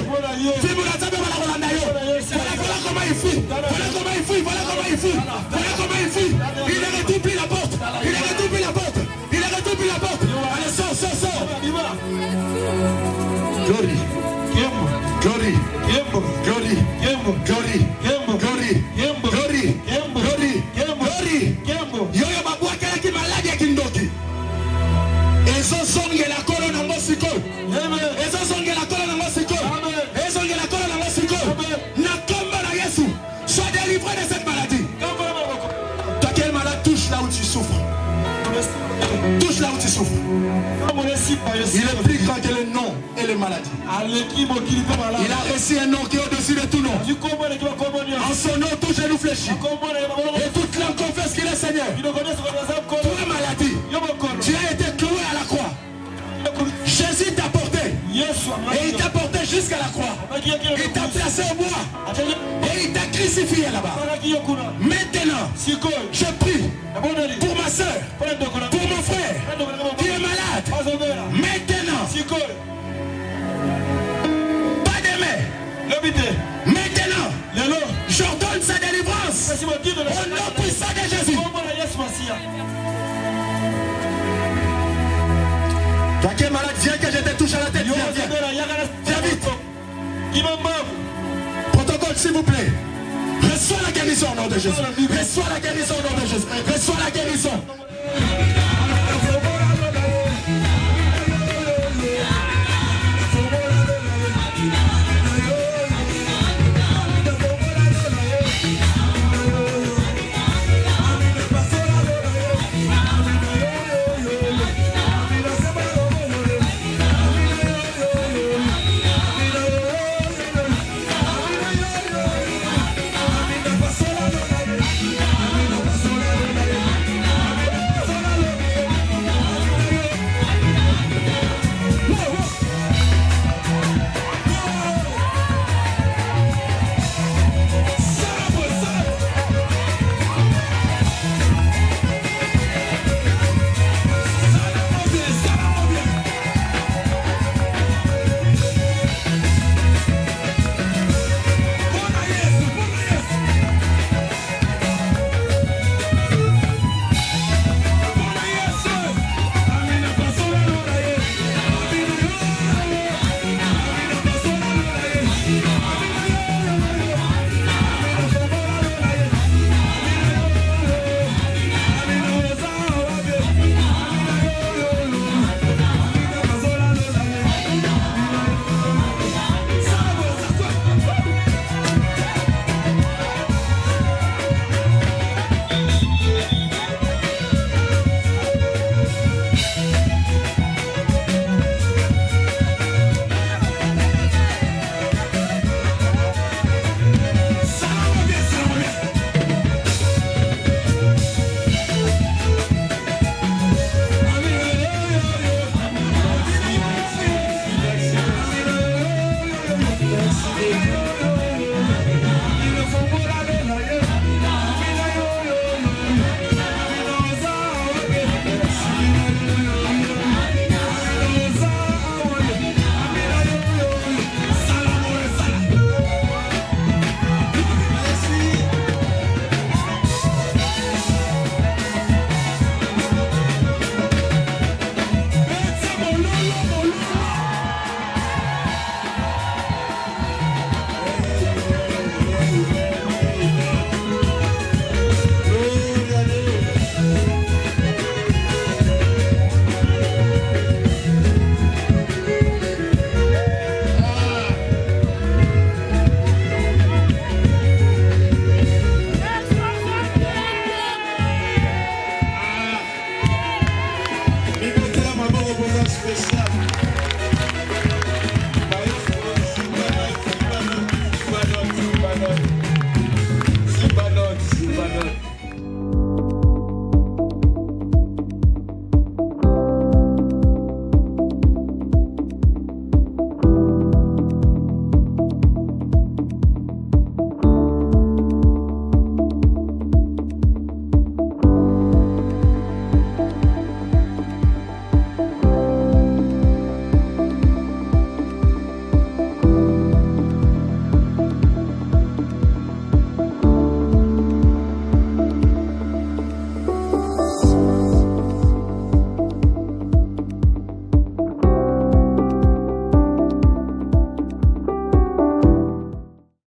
Fimbu na nzambe bana rolanda yo. Voilà comment il fuit. Voilà comment il fuit. Voilà comment il fuit. Voilà comment il fuit. Il a retourné la porte. Il a retourné la porte. Il a retourné la porte. Allez, sors, sors, sors. Glory. Glory. Glory. Glory. Glory. Glory. Glory. Glory. Yoyo babwa kala ki maladi kindoki. Ezo songe la kolo na mosiko. Ezo songe la kolo na mosiko. Ezo songe la kolo na mosiko. Na komba na Yesu. Sois délivré de cette maladie. Toi quelle malade touche là où tu souffres. Touche là où tu souffres. Il est plus grand que le nom et les maladies. Il a reçu un nom qui est au-dessus de tout nom. En son nom, tout genou fléchit. Et toute langue confesse qu'il est Seigneur. Pour la maladie, tu as été cloué à la croix. Jésus t'a porté. Et il t'a porté jusqu'à la croix. Il t'a placé au bois. Et il t'a crucifié là-bas. Maintenant, je prie pour ma soeur, pour mon frère qui est malade. Maintenant, pas demain. Maintenant, j'ordonne sa délivrance. Au nom puissant de Jésus. Toi qui es malade, viens que je te touche à la tête. Viens vite. Protocole, s'il vous plaît. Reçois la guérison au nom de Jésus. Reçois la guérison au nom de Jésus. Reçois la guérison.